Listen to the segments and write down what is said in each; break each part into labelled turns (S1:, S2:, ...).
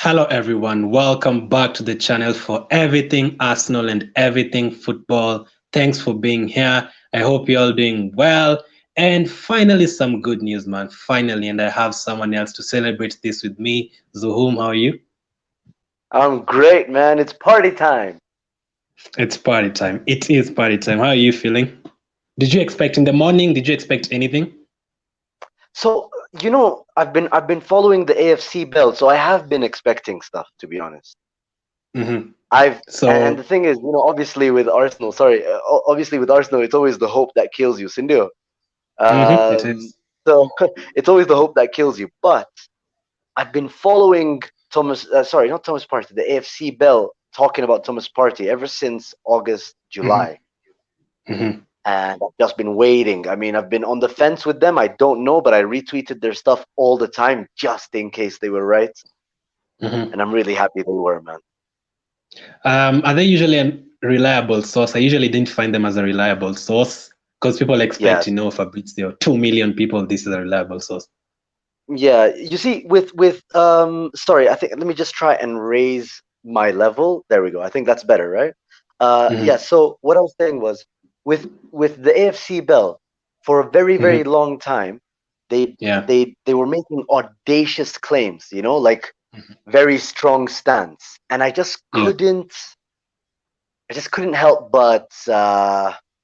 S1: Hello, everyone. Welcome back to the channel for everything Arsenal and everything football. Thanks for being here. I hope you're all doing well. And finally, some good news, man. Finally, and I have someone else to celebrate this with me. Zuhum, how are you?
S2: I'm great, man. It's party time.
S1: It's party time. It is party time. How are you feeling? Did you expect in the morning? Did you expect anything?
S2: So, I've been following the AFC belt, so I have been expecting stuff, to be honest.
S1: Mm-hmm.
S2: I've and the
S1: So,
S2: thing is, obviously with Arsenal, obviously with Arsenal, it's always the hope that kills you, Sindio.
S1: it
S2: Um,
S1: is.
S2: so it's always the hope that kills you. But I've been following not Thomas Partey, the AFC belt, talking about Thomas Partey ever since August,
S1: Mm-hmm.
S2: July.
S1: Mm-hmm.
S2: And I've just been waiting. I mean, I've been on the fence with them. I don't know, but I retweeted their stuff all the time just in case they were right.
S1: Mm-hmm.
S2: And I'm really happy they were, man.
S1: Are they usually a reliable source? I usually didn't find them as a reliable source because people expect,
S2: Yeah,
S1: Fabrizio, 2 million people, this is a reliable source.
S2: yeah. You see, sorry, I think let me just try and raise my level. There we go. I think that's better, right? Yeah.
S1: Mm-hmm.
S2: So what I was saying was, with the AFC Bell, for a very
S1: Mm-hmm.
S2: very long time, they
S1: Yeah.
S2: they were making audacious claims, like
S1: Mm-hmm.
S2: very strong stance, and
S1: Yeah.
S2: I just couldn't help but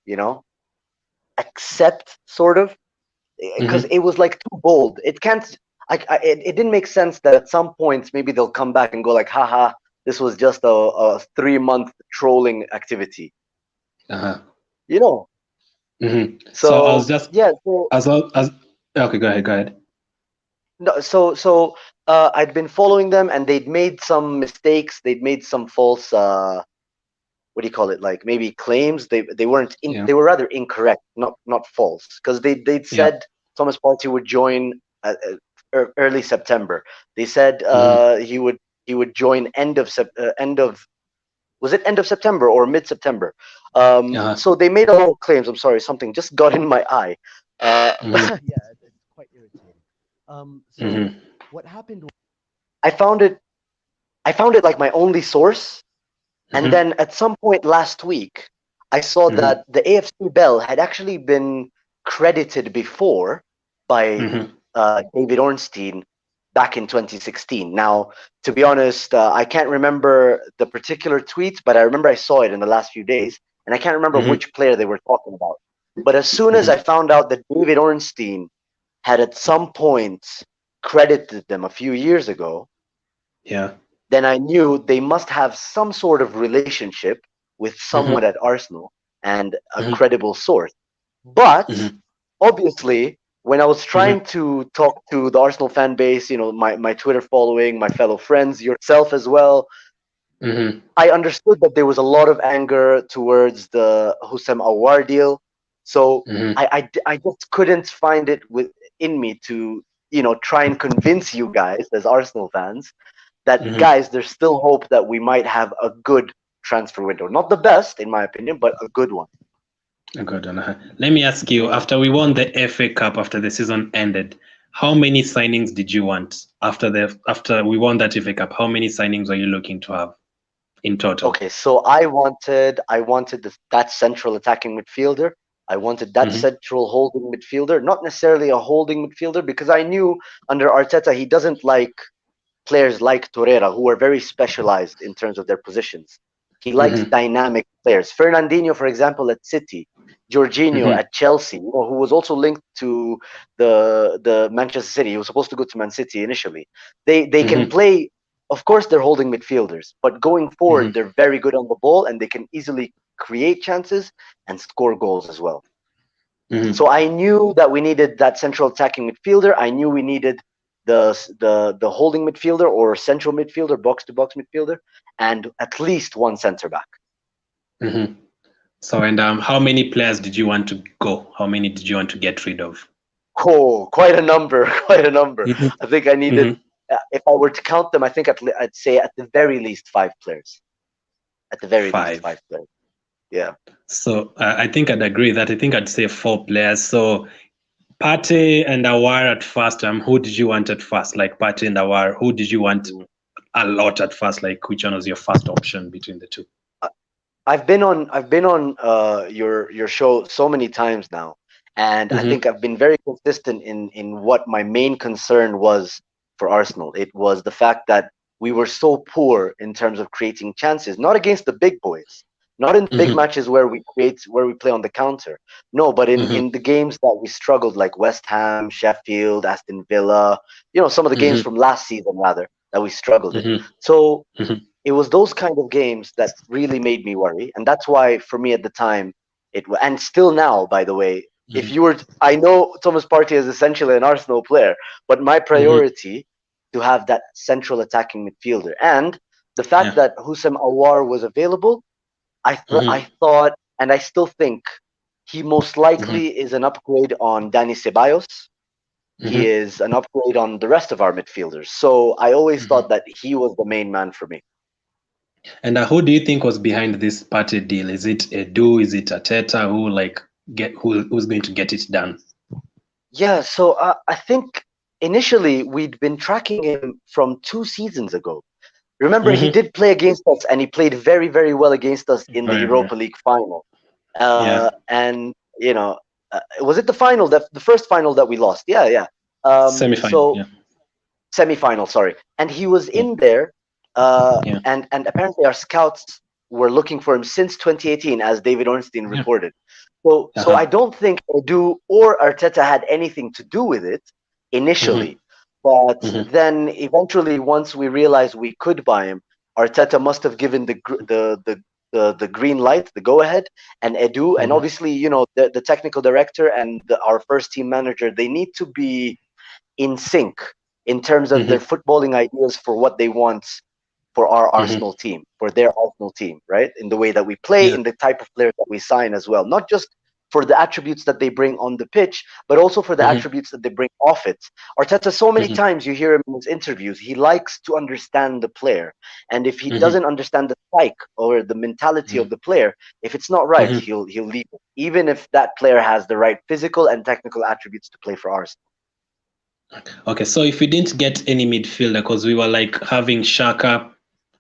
S2: you know accept, sort of, because
S1: Mm-hmm.
S2: it was like too bold. It can't. It didn't make sense that at some point maybe they'll come back and go like, haha, this was just a 3 month trolling activity,
S1: Uh-huh.
S2: you know.
S1: Mm-hmm. So I was
S2: So
S1: just
S2: yeah, so
S1: as well as okay, go ahead, go ahead.
S2: no, I'd been following them, and they'd made some mistakes. They'd made some false what do you call it, like maybe claims. They weren't
S1: Yeah.
S2: they were rather incorrect, not false, because they'd
S1: Yeah.
S2: said Thomas Partey would join early September. They said
S1: Mm-hmm.
S2: he would join end of, was it end of September or mid September.
S1: Uh-huh.
S2: So they made a lot of claims. I'm sorry, something just got in my eye.
S1: Mm-hmm.
S2: Yeah, it's quite irritating. So
S1: Mm-hmm.
S2: what happened was, I found it I found it like my only source. And
S1: Mm-hmm.
S2: then at some point last week, I saw
S1: Mm-hmm.
S2: that the AFC Bell had actually been credited before by
S1: Mm-hmm.
S2: David Ornstein back in 2016. Now, to be honest, I can't remember the particular tweet, but I remember I saw it in the last few days, and I can't remember
S1: Mm-hmm.
S2: which player they were talking about. But as soon as I
S1: Mm-hmm.
S2: found out that David Ornstein had at some point credited them a few years ago,
S1: Yeah.
S2: then I knew they must have some sort of relationship with someone
S1: Mm-hmm.
S2: at Arsenal and a
S1: Mm-hmm.
S2: credible source. But
S1: Mm-hmm.
S2: obviously, when I was
S1: Mm-hmm.
S2: trying to talk to the Arsenal fan base, my Twitter following, my fellow friends, yourself as well,
S1: Mm-hmm.
S2: I understood that there was a lot of anger towards the Hussein Awar deal. So
S1: Mm-hmm.
S2: I just couldn't find it within me to, try and convince you guys as Arsenal fans that,
S1: Mm-hmm.
S2: guys, there's still hope that we might have a good transfer window. Not the best, in my opinion, but a good one.
S1: Good one. Let me ask you,
S2: Mm.
S1: after we won the FA Cup, after the season ended, how many signings did you want after we won that FA Cup? How many signings are you looking to have in total?
S2: Okay, so I wanted that central attacking midfielder. I wanted that
S1: Mm-hmm.
S2: central holding midfielder, not necessarily a holding midfielder, because I knew under Arteta he doesn't like players like Torreira, who are very specialized in terms of their positions. He likes
S1: Mm-hmm.
S2: dynamic players. Fernandinho, for example, at City, Jorginho
S1: Mm-hmm.
S2: at Chelsea, who was also linked to the Manchester City. He was supposed to go to Man City initially. They can
S1: Mm-hmm.
S2: play. Of course, they're holding midfielders, but going forward,
S1: Mm-hmm.
S2: they're very good on the ball, and they can easily create chances and score goals as well.
S1: Mm-hmm.
S2: So I knew that we needed that central attacking midfielder. I knew we needed the holding midfielder or central midfielder, box to box midfielder, and at least one center back.
S1: Mm-hmm. So, and how many players did you want to go? How many did you want to get rid of?
S2: Oh, quite a number, quite a number.
S1: Mm-hmm.
S2: I think I needed,
S1: Mm-hmm.
S2: if I were to count them, I think I'd say at the very least five players. At the very least
S1: Five.
S2: five players. Yeah.
S1: So I think I'd agree that I think I'd say four players. So Partey and Awar at first. Who did you want at first? Like Partey and Awar, who did you want a lot at first? Like, which one was your first option between the two?
S2: I've been on your show so many times now, and I
S1: Mm-hmm.
S2: think I've been very consistent in what my main concern was for Arsenal. It was the fact that we were so poor in terms of creating chances, not against the big boys, not in big
S1: Mm-hmm.
S2: matches where we play on the counter. No, but
S1: Mm-hmm.
S2: in the games that we struggled, like West Ham, Sheffield, Aston Villa, some of the games
S1: Mm-hmm.
S2: from last season rather that we struggled in.
S1: Mm-hmm.
S2: So
S1: Mm-hmm.
S2: it was those kind of games that really made me worry, and that's why for me at the time and still now, by the way, if you were I know Thomas Partey is essentially an Arsenal player, but my
S1: Mm-hmm.
S2: priority to have that central attacking midfielder, and the fact
S1: Yeah.
S2: that Husam Awar was available, I
S1: Mm-hmm.
S2: thought, and I still think he most
S1: Mm-hmm.
S2: likely is an upgrade on Dani Ceballos. He
S1: Mm-hmm.
S2: is an upgrade on the rest of our midfielders, so I always
S1: Mm-hmm.
S2: thought that he was the main man for me.
S1: And who do you think was behind this party deal? Is it Edu? Is it Ateta? Who like who's going to get it done?
S2: Yeah, so I think initially we'd been tracking him from 2 seasons ago. Remember, he
S1: Mm-hmm.
S2: did play against us, and he played very, very well against us in the
S1: Very, very.
S2: Europa League final.
S1: Yeah.
S2: And was it the final, the first final that we lost? Yeah, yeah.
S1: Semi-final.
S2: So
S1: Yeah.
S2: semi-final, sorry. And he was
S1: Yeah.
S2: in there,
S1: Yeah.
S2: and apparently our scouts were looking for him since 2018, as David Ornstein
S1: Yeah.
S2: reported. So I
S1: Uh-huh.
S2: don't think Edu or Arteta had anything to do with it
S1: Mm-hmm.
S2: initially, but
S1: Mm-hmm.
S2: then eventually, once we realized we could buy him, Arteta must have given the green light, the go ahead, and Edu, and
S1: Mm-hmm.
S2: obviously, the technical director and our first team manager, they need to be in sync in terms of their
S1: Mm-hmm.
S2: footballing ideas for what they want for our
S1: Mm-hmm.
S2: Arsenal team, for their Arsenal team, right? In the way that we play,
S1: Yeah.
S2: in the type of players that we sign as well. Not just for the attributes that they bring on the pitch, but also for the
S1: Mm-hmm.
S2: attributes that they bring off it. Arteta, so many
S1: Mm-hmm.
S2: times you hear him in his interviews, he likes to understand the player. And if he
S1: Mm-hmm.
S2: doesn't understand the psyche or the mentality of the player, if it's not right,
S1: Mm-hmm.
S2: he'll leave it, even if that player has the right physical and technical attributes to play for Arsenal.
S1: Okay, so if we didn't get any midfielder, because we were like having Shaka,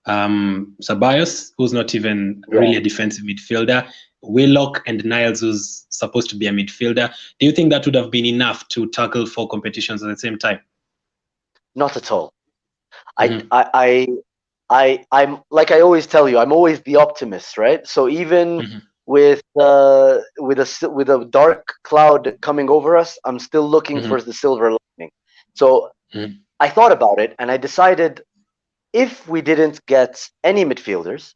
S1: Ceballos, who's not even
S2: Yeah,
S1: really a defensive midfielder, Willock and Niles, who's supposed to be a midfielder. Do you think that would have been enough to tackle four competitions at the same time?
S2: not at all. I,
S1: Mm-hmm.
S2: I, I'm like I always tell you, I'm always the optimist, right? So even
S1: Mm-hmm.
S2: with a dark cloud coming over us, I'm still looking
S1: Mm-hmm.
S2: for the silver lining. So
S1: Mm-hmm.
S2: I thought about it, and I decided if we didn't get any midfielders,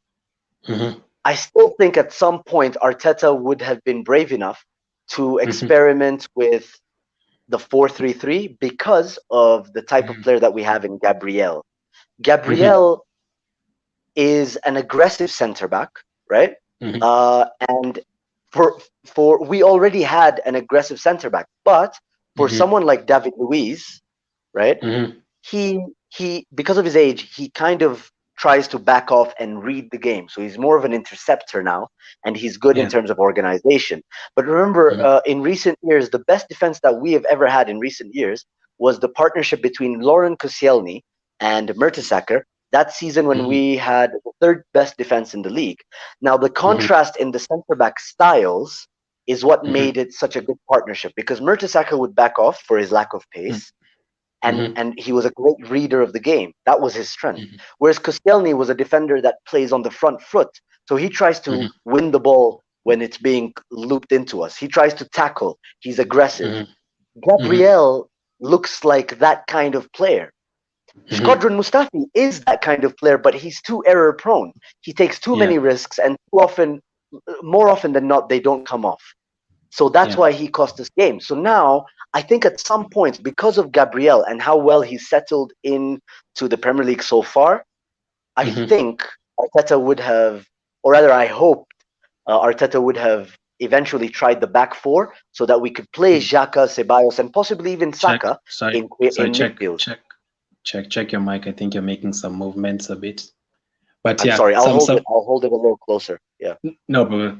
S1: Mm-hmm.
S2: I still think at some point Arteta would have been brave enough to
S1: Mm-hmm.
S2: experiment with the 4-3-3 because of the type of player that we have in Gabriel.
S1: Mm-hmm.
S2: Gabriel is an aggressive center back, right?
S1: Mm-hmm.
S2: And for we already had an aggressive center back, but for
S1: Mm-hmm.
S2: someone like David Luiz, right?
S1: Mm-hmm.
S2: He because of his age, he kind of tries to back off and read the game. So he's more of an interceptor now, and he's good in
S1: Yeah.
S2: terms of organization. But remember,
S1: Mm-hmm.
S2: in recent years, the best defense that we have ever had in recent years was the partnership between Lauren Koscielny and Mertesacker. That season when
S1: Mm-hmm.
S2: we had the third best defense in the league. Now the
S1: Mm-hmm.
S2: contrast in the centre back styles is what
S1: Mm-hmm.
S2: made it such a good partnership because Mertesacker would back off for his lack of pace,
S1: Mm-hmm.
S2: and he was a great reader of the game. That was his strength.
S1: Mm-hmm.
S2: Whereas Koscielny was a defender that plays on the front foot, so he tries to win the ball when it's being looped into us. He tries to tackle. He's aggressive.
S1: Mm-hmm. Mm-hmm.
S2: Gabriel looks like that kind of player.
S1: Mm-hmm.
S2: Shkodran Mustafi is that kind of player, but he's too error prone. He takes too
S1: Yeah.
S2: many risks, and more often than not, they don't come off. So that's
S1: Yeah.
S2: why he cost us games. So now I think at some point, because of Gabriel and how well he's settled in to the Premier League so far, I
S1: Mm-hmm.
S2: think Arteta would have, or rather, I hoped Arteta would have eventually tried the back four so that we could play Xhaka, Ceballos, and possibly even
S1: Check.
S2: Saka
S1: Sorry. Sorry.
S2: in
S1: Check.
S2: midfield.
S1: Check. Check your mic. I think you're making some movements a bit. But
S2: I'm
S1: yeah,
S2: sorry.
S1: some
S2: I'll hold it a little closer. Yeah.
S1: no, but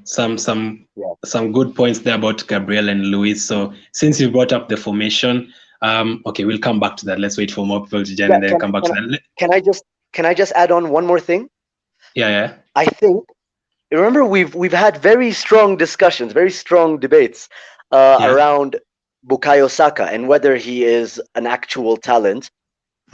S2: Yeah.
S1: some good points there about Gabriel and Luis. So since you brought up the formation, okay, we'll come back to that. Let's wait for more people to join
S2: Yeah.
S1: and then come back to that.
S2: Can I just can I just add on one more thing?
S1: Yeah, yeah.
S2: I think, remember, we've had very strong discussions, very strong debates
S1: Yeah.
S2: around Bukayo Saka and whether he is an actual talent.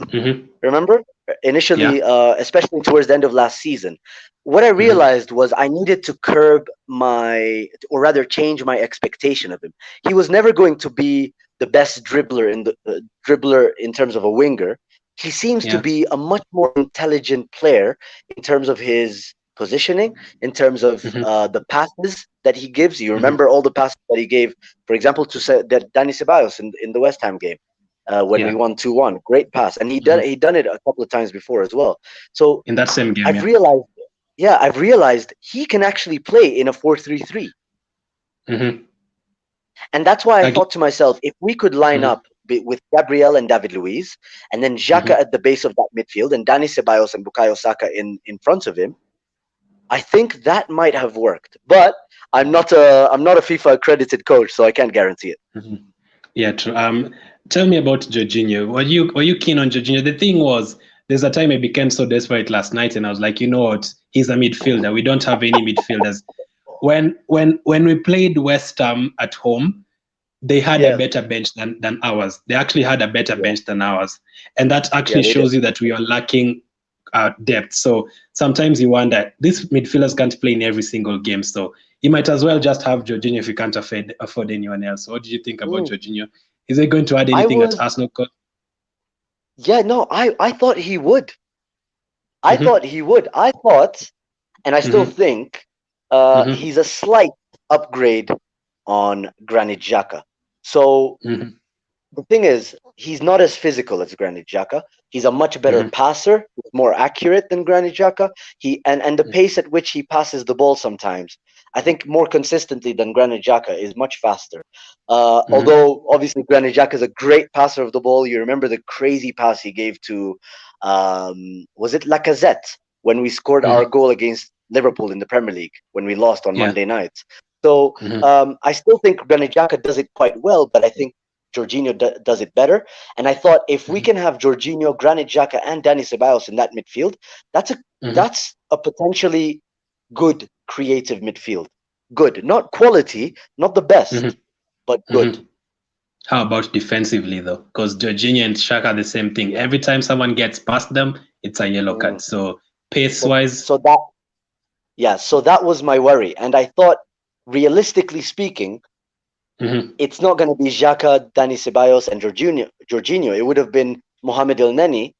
S1: Mm-hmm.
S2: Remember, initially,
S1: Yeah.
S2: especially towards the end of last season, what I
S1: Mm-hmm.
S2: realized was I needed to curb my, or rather, change my expectation of him. He was never going to be the best dribbler in terms of a winger. He seems to
S1: Yeah.
S2: be a much more intelligent player in terms of his positioning, in terms of
S1: Mm-hmm.
S2: the passes that he gives. You
S1: Mm-hmm.
S2: remember all the passes that he gave, for example, to that Dani Ceballos in the West Ham game when we
S1: Yeah.
S2: won 2-1. Great pass, and
S1: Mm-hmm.
S2: he done it a couple of times before as well. So
S1: In that same game,
S2: I've
S1: yeah.
S2: realized, yeah, I've realized he can actually play in a 4-3-3,
S1: Mm-hmm.
S2: and that's why I
S1: Like,
S2: thought to myself, if we could line
S1: mm-hmm.
S2: up with Gabriel and David Luiz, and then Xhaka
S1: Mm-hmm.
S2: at the base of that midfield, and Dani Ceballos and Bukayo Saka in front of him, I think that might have worked. But I'm not a FIFA accredited coach, so I can't guarantee it.
S1: Mm-hmm. Yeah, true. Tell me about Jorginho. Were you keen on Jorginho? The thing was, there's a time I became so desperate last night, and I was like, you know what? He's a midfielder. We don't have any midfielders. When we played West Ham at home, they had a
S2: Yeah,
S1: better bench than ours. They actually had a better
S2: yeah,
S1: bench than ours, and that
S2: yeah.
S1: actually
S2: They did.
S1: shows you that we are lacking depth. So sometimes you wonder, these midfielders can't play in every single game. So you might as well just have Jorginho if you can't afford anyone else. What do you think about
S2: Mm.
S1: Jorginho? Is he going to add
S2: I
S1: anything at
S2: was,
S1: Arsenal?
S2: yeah, no, I thought he would. I
S1: Mm-hmm,
S2: thought he would. I thought, and I still
S1: mm-hmm,
S2: think,
S1: mm-hmm,
S2: he's a slight upgrade on Granit Xhaka. So
S1: mm-hmm,
S2: the thing is, he's not as physical as Granit Xhaka. He's a much better
S1: mm-hmm,
S2: passer, more accurate than Granit Xhaka. And the pace at which he passes the ball sometimes, I think more consistently than Granit Xhaka, is much faster.
S1: mm-hmm,
S2: Although obviously Granit Xhaka is a great passer of the ball. You remember the crazy pass he gave to, was it Lacazette when we scored our
S1: mm-hmm.
S2: goal against Liverpool in the Premier League when we lost on
S1: Yeah.
S2: Monday night. So
S1: Mm-hmm,
S2: I still think Granit Xhaka does it quite well, but I think Jorginho does it better. And I thought if we
S1: mm-hmm,
S2: can have Jorginho, Granit Xhaka, and Dani Ceballos in that midfield, that's a
S1: mm-hmm,
S2: that's a potentially good creative midfield. Good, not quality, not the best,
S1: mm-hmm,
S2: but good.
S1: mm-hmm. How about defensively though? Because Jorginho and Shaq are the same thing. Every time someone gets past them, it's a yellow card.
S2: Mm.
S1: So pace
S2: So
S1: wise,
S2: so that yeah, so that was my worry, and I thought, realistically speaking,
S1: mm-hmm,
S2: it's not going to be Xhaka, Dani Ceballos, and Jorginho. It would have been Mohamed El Neni,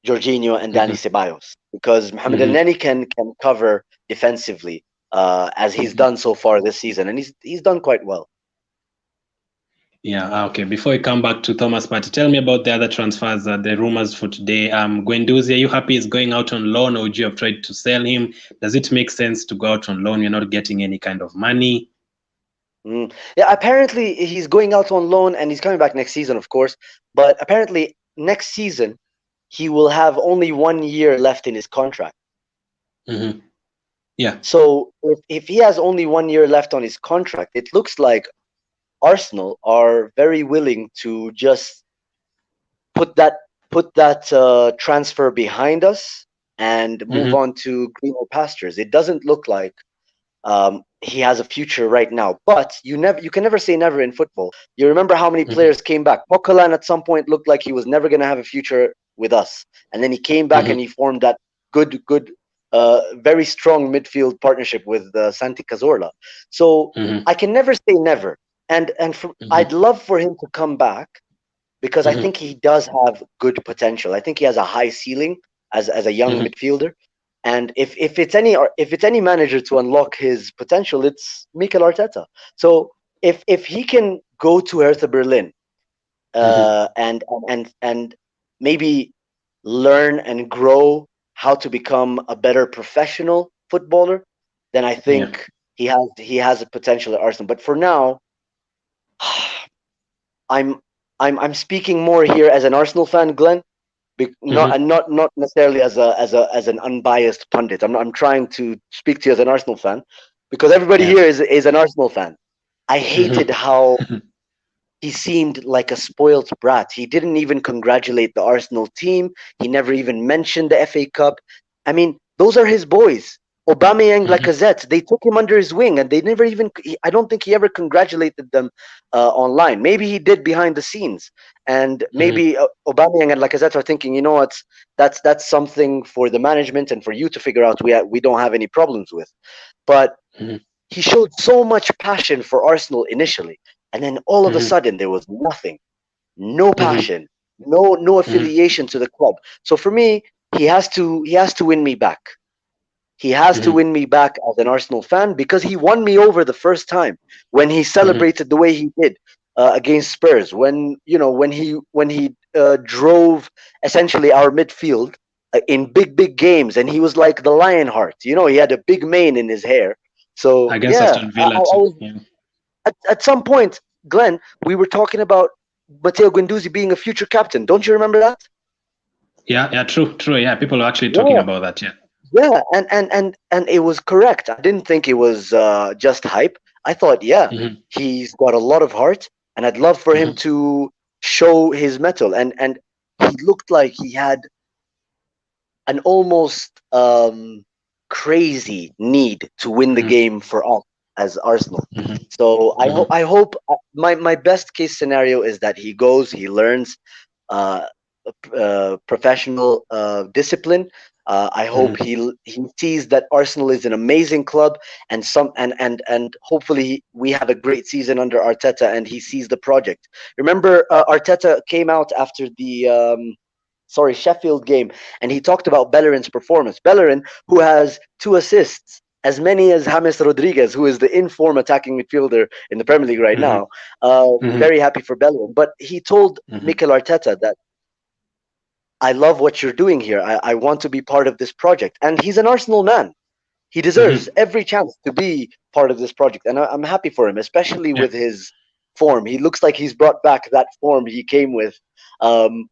S2: Jorginho, and Dani
S1: mm-hmm,
S2: Ceballos, because Mohamed El
S1: mm-hmm,
S2: Neni can cover defensively, as he's
S1: mm-hmm.
S2: done so far this season, and he's done quite well.
S1: Yeah, okay. Before we come back to Thomas Partey, tell me about the other transfers, the rumors for today. Guendouzi, are you happy he's going out on loan, or would you have tried to sell him? Does it make sense to go out on loan? You're not getting any kind of money.
S2: Yeah, apparently he's going out on loan and he's coming back next season, of course. But apparently next season he will have only 1 year left in his contract.
S1: Mm-hmm. Yeah.
S2: So if he has only 1 year left on his contract, it looks like Arsenal are very willing to just put that put that transfer behind us and move
S1: Mm-hmm.
S2: on to greener pastures. It doesn't look like he has a future right now. But you can never say never in football. You remember how many
S1: Mm-hmm.
S2: players came back. Coquelin at some point looked like he was never going to have a future with us, and then he came back
S1: Mm-hmm.
S2: and he formed that good, very strong midfield partnership with Santi Cazorla. So
S1: Mm-hmm.
S2: I can never say never, I'd
S1: Mm-hmm.
S2: love for him to come back because I
S1: Mm-hmm.
S2: think he does have good potential. I think he has a high ceiling as a young
S1: Mm-hmm.
S2: midfielder. And if it's any manager to unlock his potential, it's Mikel Arteta. So if he can go to Hertha Berlin
S1: Mm-hmm.
S2: and maybe learn and grow how to become a better professional footballer, then I
S1: Yeah.
S2: think he has a potential at Arsenal. But for now, I'm I'm speaking more here as an Arsenal fan, Glenn. Not
S1: Mm-hmm.
S2: and not necessarily as an unbiased pundit. I'm trying to speak to you as an Arsenal fan because everybody
S1: Yeah.
S2: here is an Arsenal fan. I hated
S1: Mm-hmm.
S2: how he seemed like a spoilt brat. He didn't even congratulate the Arsenal team. He never even mentioned the FA Cup. I mean, those are his boys. Aubameyang,
S1: Mhm.
S2: Lacazette, they took him under his wing, and they never even. I don't think he ever congratulated them online. Maybe he did behind the scenes, and
S1: Mhm.
S2: maybe Aubameyang and Lacazette are thinking, you know what, that's something for the management and for you to figure out. We don't have any problems with, but
S1: Mhm.
S2: he showed so much passion for Arsenal initially, and then all of a
S1: Mhm.
S2: sudden there was nothing, no
S1: Mhm.
S2: passion, no
S1: Mhm.
S2: affiliation to the club. So for me, he has to win me back. He has to
S1: Mhm.
S2: win me back as an Arsenal fan because he won me over the first time when he
S1: Mhm.
S2: celebrated the way he did against Spurs. When he drove essentially our midfield in big games, and he was like the Lionheart. He had a big mane in his hair. So
S1: Against
S2: yeah,
S1: Aston
S2: I
S1: Villa too.
S2: was
S1: Yeah.
S2: at some point, Glenn. We were talking about Matteo Guendouzi being a future captain. Don't you remember that?
S1: Yeah. Yeah. True. True. Yeah. People are actually talking
S2: Yeah.
S1: about that. Yeah.
S2: Yeah, and it was correct. I didn't think it was just hype. I thought, yeah,
S1: Mhm.
S2: he's got a lot of heart, and I'd love for him
S1: Mhm.
S2: to show his mettle. And he looked like he had an almost crazy need to win the
S1: Mhm.
S2: game for us as Arsenal.
S1: Mhm.
S2: So I hope
S1: Mhm.
S2: I hope my best case scenario is that he goes, he learns, uh, professional discipline. I hope
S1: Mhm.
S2: he sees that Arsenal is an amazing club, and hopefully we have a great season under Arteta, and he sees the project. Remember, Arteta came out after the Sheffield game, and he talked about Bellerin's performance. Bellerin, who has 2 assists, as many as James Rodriguez, who is the in-form attacking midfielder in the Premier League right
S1: Mhm.
S2: now.
S1: Mhm.
S2: Very happy for Bellerin, but he told
S1: Mhm.
S2: Mikel Arteta that I love what you're doing here. I want to be part of this project. And he's an Arsenal man. He deserves
S1: Mhm.
S2: every chance to be part of this project. And I'm happy for him, especially
S1: Yeah.
S2: with his form. He looks like he's brought back that form he came with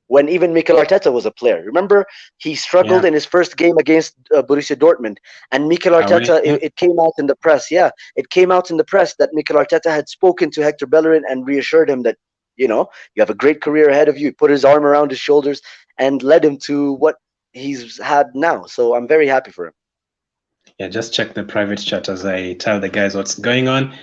S2: when even Mikel Arteta was a player. Remember, he struggled
S1: Yeah.
S2: in his first game against Borussia Dortmund. And Mikel
S1: Away.
S2: Arteta,
S1: Yeah.
S2: it came out in the press. Yeah, it came out in the press that Mikel Arteta had spoken to Hector Bellerin and reassured him that, you have a great career ahead of you. He put his arm around his shoulders and led him to what he's had now. So I'm very happy for him.
S1: Yeah, just check the private chat as I tell the guys what's going on.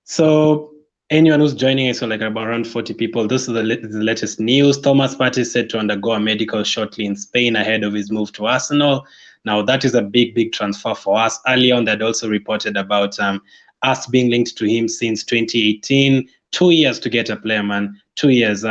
S1: So anyone who's joining us, so like about around 40 people, this is the latest news. Thomas Partey is set to undergo a medical shortly in Spain ahead of his move to Arsenal. Now that is a big transfer for us. Earlier on, they'd also reported about us being linked to him since 2018. 2 years to get a player, man. 2 years.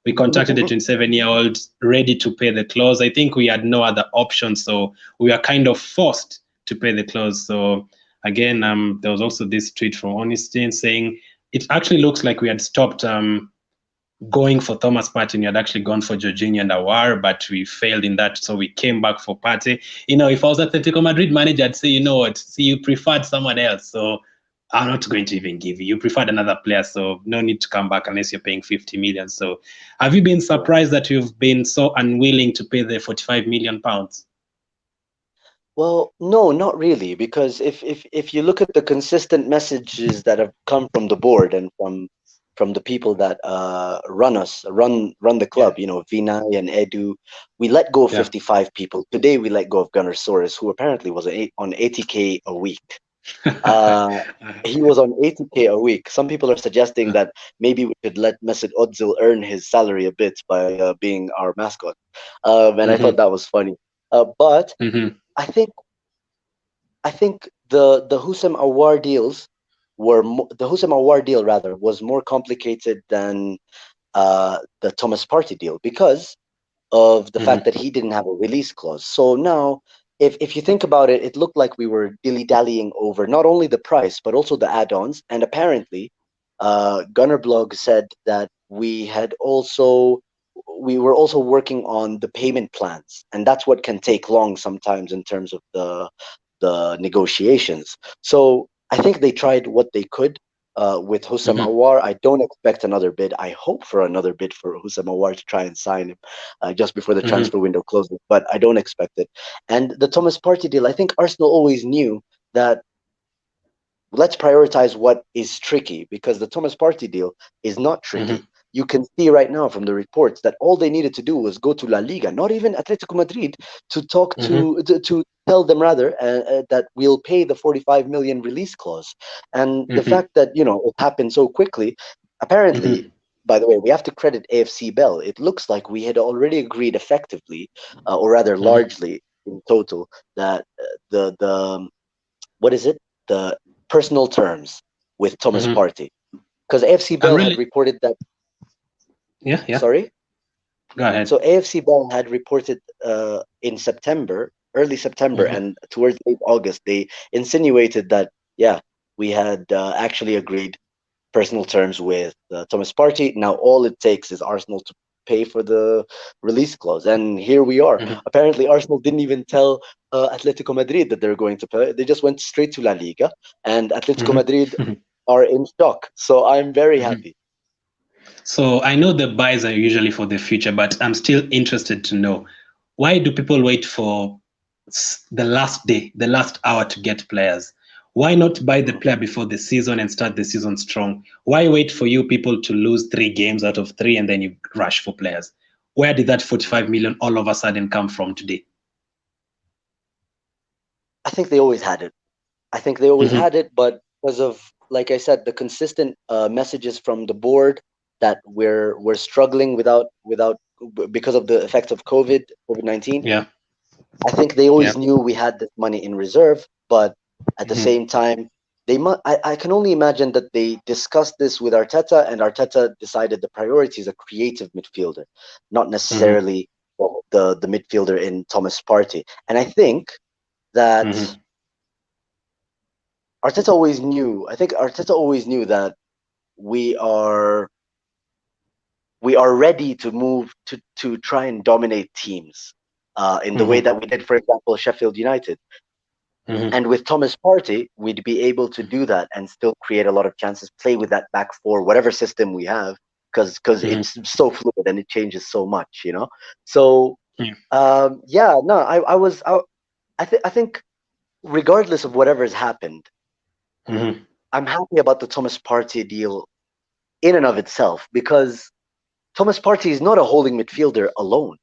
S1: We contacted the 27-year-old ready to pay the clause. I think we had no other option, so we are kind of forced to pay the clause. So again, there was also this tweet from Honestin saying it actually looks like we had stopped going for Thomas Partey. We had actually gone for Jorginho and Awar, but we failed in that. So we came back for Partey. If I was Atletico Madrid manager, I'd say, you know what, see, you preferred someone else. So I'm not going to even give you. You preferred another player, so no need to come back unless you're paying 50 million. So have you been
S2: Yeah.
S1: surprised that you've been so unwilling to pay the 45 million pounds?
S2: Well, no, not really, because if you look at the consistent messages that have come from the board and from the people that run the
S1: Yeah,
S2: club, Vinay and Edu, we let go of
S1: yeah.
S2: 55 people. Today we let go of Gunnar Soros, who apparently was on 80K a week. Uh, he was on 80K a week. Some people are suggesting that maybe we could let Mesut Ozil earn his salary a bit by being our mascot, and I thought
S1: Mm-hmm,
S2: that was funny. But
S1: mm-hmm,
S2: I think I think the Husam Awar deals the Husam Awar deal rather was more complicated than the Thomas Partey deal because of the fact
S1: mm-hmm,
S2: that he didn't have a release clause. So now, if you think about it, it looked like we were dilly dallying over not only the price but also the add-ons. And apparently, Gunner Blog said that we were also working on the payment plans, and that's what can take long sometimes in terms of the negotiations. So I think they tried what they could with Hussam
S1: mm-hmm,
S2: Awar. I don't expect another bid. I hope for another bid for Hussam Awar to try and sign him just before the
S1: mm-hmm,
S2: transfer window closes, but I don't expect it. And the Thomas Partey deal, I think Arsenal always knew that let's prioritize what is tricky, because the Thomas Partey deal is not
S1: Mm-hmm.
S2: tricky. You can see right now from the reports that all they needed to do was go to La Liga, not even Atletico Madrid, to talk
S1: Mm-hmm.
S2: to tell them rather that we'll pay the 45 million release clause. And the
S1: Mm-hmm.
S2: fact that it happened so quickly, apparently.
S1: Mm-hmm.
S2: By the way, we have to credit AFC Bell. It looks like we had already agreed effectively, or rather
S1: Mm-hmm.
S2: largely in total, that the what is it? The personal terms with Thomas
S1: Mm-hmm.
S2: Partey. Because AFC
S1: I'm
S2: Bell had
S1: really,
S2: reported that,
S1: yeah, yeah.
S2: sorry?
S1: Go ahead.
S2: So AFC Bell had reported in September, early September,
S1: Mm-hmm.
S2: and towards late August, they insinuated that, yeah, we had actually agreed personal terms with Thomas Partey. Now all it takes is Arsenal to pay for the release clause, and here we are.
S1: Mm-hmm.
S2: Apparently, Arsenal didn't even tell Atletico Madrid that they're going to pay. They just went straight to La Liga, and Atletico Madrid
S1: Mm-hmm.
S2: are in shock. So I'm very
S1: Mm-hmm.
S2: happy.
S1: So I know the buys are usually for the future, but I'm still interested to know, why do people wait for the last day, the last hour to get players? Why not buy the player before the season and start the season strong? Why wait for you people to lose 3 games out of three and then you rush for players? Where did that 45 million all of a sudden come from today?
S2: I think they always had it. I think they always
S1: Mm-hmm.
S2: had it, but because of, like I said, the consistent messages from the board that we're struggling without because of the effects of COVID-19.
S1: Yeah.
S2: I think they
S1: Yeah.
S2: always knew we had this money in reserve, but at the
S1: Mm-hmm.
S2: same time, I can only imagine that they discussed this with Arteta, and Arteta decided the priority is a creative midfielder, not
S1: Mm-hmm.
S2: necessarily the midfielder in Thomas Partey. And I think that
S1: Mm-hmm.
S2: Arteta always knew. I think Arteta always knew that we are we are ready to move to try and dominate teams in the way
S1: Mm-hmm.
S2: that we did, for example, Sheffield United.
S1: Mm-hmm.
S2: And with Thomas Partey, we'd be able to do that and still create a lot of chances, play with that back four, whatever system we have, because
S1: Mm-hmm.
S2: it's so fluid and it changes so much. So
S1: Yeah.
S2: yeah, no, I think regardless of whatever's happened,
S1: Mm-hmm.
S2: I'm happy about the Thomas Partey deal in and of itself, because Thomas Partey is not a holding midfielder alone.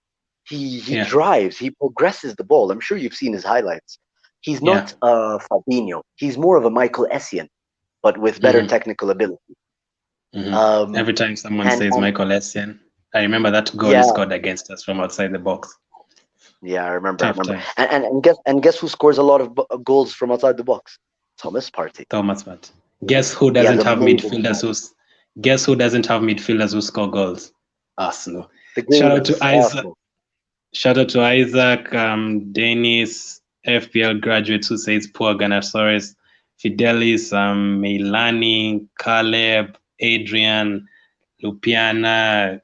S2: He
S1: Yeah.
S2: drives, he progresses the ball. I'm sure you've seen his highlights. He's
S1: Yeah.
S2: not Fabinho. He's more of a Michael Essien, but with better
S1: Mm-hmm.
S2: technical ability.
S1: Mm-hmm.
S2: Um,
S1: Every time someone
S2: and
S1: says Michael Essien, I remember that goal he
S2: yeah,
S1: scored against us from outside the box.
S2: yeah, I remember, I
S1: Tough
S2: remember.
S1: times.
S2: And guess who scores a lot of goals from outside the box? Thomas Partey.
S1: Thomas Partey.
S2: He has,
S1: Guess who
S2: he has
S1: doesn't have
S2: amazing
S1: midfielders
S2: hands.
S1: who guess who doesn't have midfielders who score goals? Arsenal.
S2: The
S1: Shout
S2: game
S1: out to
S2: is
S1: Isaac.
S2: awful.
S1: Shout out to Isaac, Dennis, FPL graduates who says poor Ganasaurus, Fidelis, Meilani, Caleb, Adrian, Lupiana,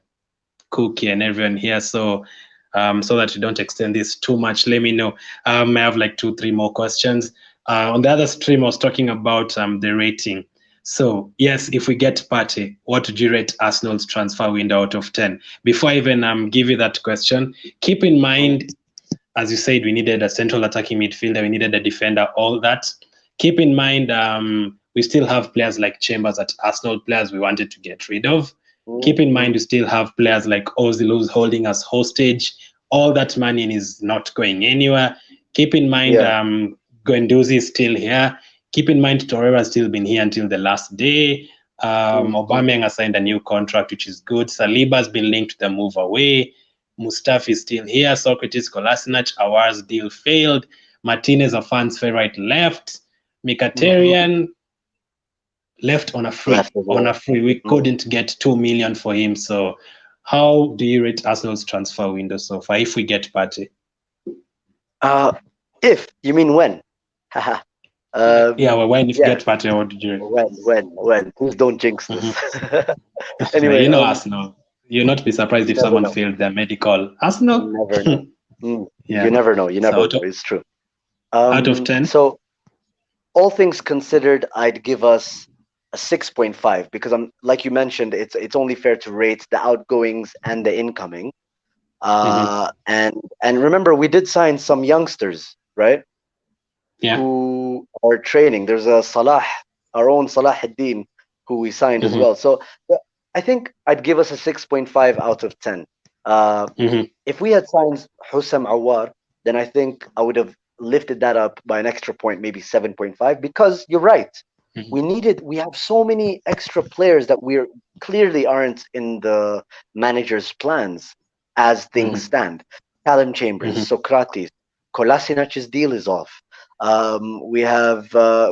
S1: Cookie, and everyone here. So that you don't extend this too much, let me know. I have like 2, 3 more questions. On the other stream, I was talking about the rating. So yes, if we get Partey, what would you rate Arsenal's transfer window out of 10? Before I even give you that question, keep in
S2: Mm,
S1: mind, as you said, we needed a central attacking midfielder, we needed a defender, all that. Keep in mind, we still have players like Chambers at Arsenal, players we wanted to get rid of. Keep in mind,
S2: mm.
S1: we still have players like Ozil who's holding us hostage. All that money is not going anywhere. Keep in mind,
S2: Yeah.
S1: Guendouzi is still here. Keep in mind, Torreira has still been here until the last day.
S2: Mm.
S1: Aubameyang has signed a new contract, which is good. Saliba has been linked to the move away. Mustafi is still here. Socrates, Kolasinac, Awar's deal failed. Martinez, a fan's favorite, left. Mkhitaryan left on a free.
S2: Left as
S1: On
S2: well.
S1: a free, we
S2: Mm.
S1: couldn't get 2 million for him. So, how do you rate Arsenal's transfer window so far? If we get Partey,
S2: Uh, if you mean when? Haha.
S1: yeah. Well, when if we
S2: Yeah.
S1: get Partey, what did you?
S2: When? Please don't jinx this.
S1: Mm-hmm.
S2: Anyway,
S1: You know Arsenal. You'll not be surprised
S2: you
S1: if
S2: never
S1: someone
S2: know.
S1: failed their medical.
S2: You
S1: Arsenal,
S2: never know. Mm. You
S1: yeah.
S2: never know. You
S1: So
S2: never know. It's true.
S1: out of 10,
S2: So all things considered, I'd give us a 6.5, because I'm, like you mentioned, it's only fair to rate the outgoings and the incoming.
S1: mm-hmm.
S2: And remember, we did sign some youngsters, right?
S1: Yeah.
S2: Who are training. There's a Salah. our own Salah ad-Din, who we signed as
S1: Mhm.
S2: well. So I think I'd give us a 6.5 out of 10. Uh,
S1: Mhm.
S2: if we had signed Hussam Awar, then I think I would have lifted that up by an extra point, maybe 7.5, because you're right.
S1: Mhm.
S2: We have so many extra players that we're clearly aren't in the manager's plans as things
S1: Mhm.
S2: stand. Callum Chambers,
S1: Mhm.
S2: Socrates, Kolasinac's deal is off. We have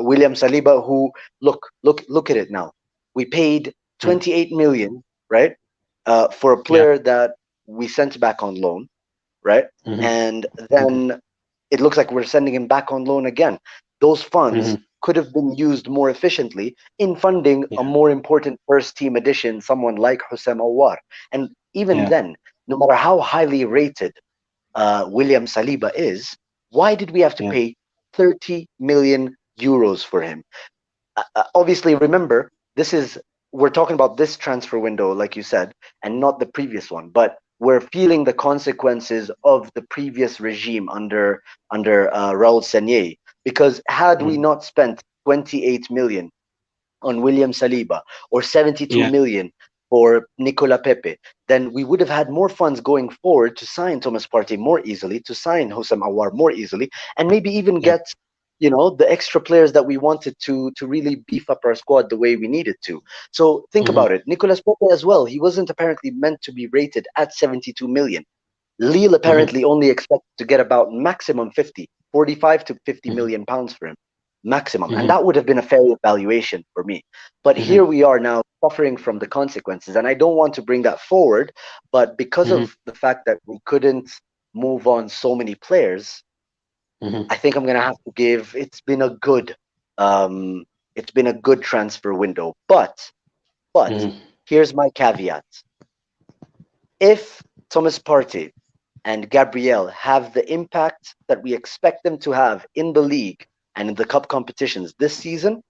S2: William Saliba, who look at it now. We paid
S1: Mhm.
S2: 28 million, right, for a
S1: Yeah.
S2: player that we sent back on loan, right,
S1: Mhm.
S2: and
S1: Mhm.
S2: then it looks like we're sending him back on loan again. Those funds
S1: Mhm.
S2: could have been used more efficiently in funding a
S1: Yeah.
S2: more important first team addition, someone like Hussein Awar. And even
S1: Yeah.
S2: then, no matter how highly rated William Saliba is, why did we have to
S1: Yeah.
S2: pay 30 million euros for him? Obviously, remember, this is we're talking about this transfer window, like you said, and not the previous one. But we're feeling the consequences of the previous regime under Raul Sanier. Because had we
S1: Mhm.
S2: not spent 28 million on William Saliba or 72
S1: Yeah.
S2: million for Nicola Pepe, then we would have had more funds going forward to sign Thomas Partey more easily, to sign Hosam Awar more easily, and maybe even
S1: Yeah.
S2: get the extra players that we wanted to really beef up our squad the way we needed to. So think about
S1: Mhm.
S2: it. Nicolas Pepe as well. He wasn't apparently meant to be rated at 72 million. Lille
S1: Mhm.
S2: apparently only expected to get about maximum 50, 45 to 50
S1: Mhm.
S2: million pounds for him. Maximum. And
S1: Mhm.
S2: that would have been a fair evaluation for me. But here
S1: Mhm.
S2: we are now suffering from the consequences. And I don't want to bring that forward, but because
S1: Mhm.
S2: of the fact that we couldn't move on so many players,
S1: Mhm.
S2: I think I'm gonna have to give um it's been a good transfer window. But
S1: Mhm.
S2: here's my caveat. If Thomas Partey and Gabriel have the impact that we expect them to have in the league and in the cup competitions this season,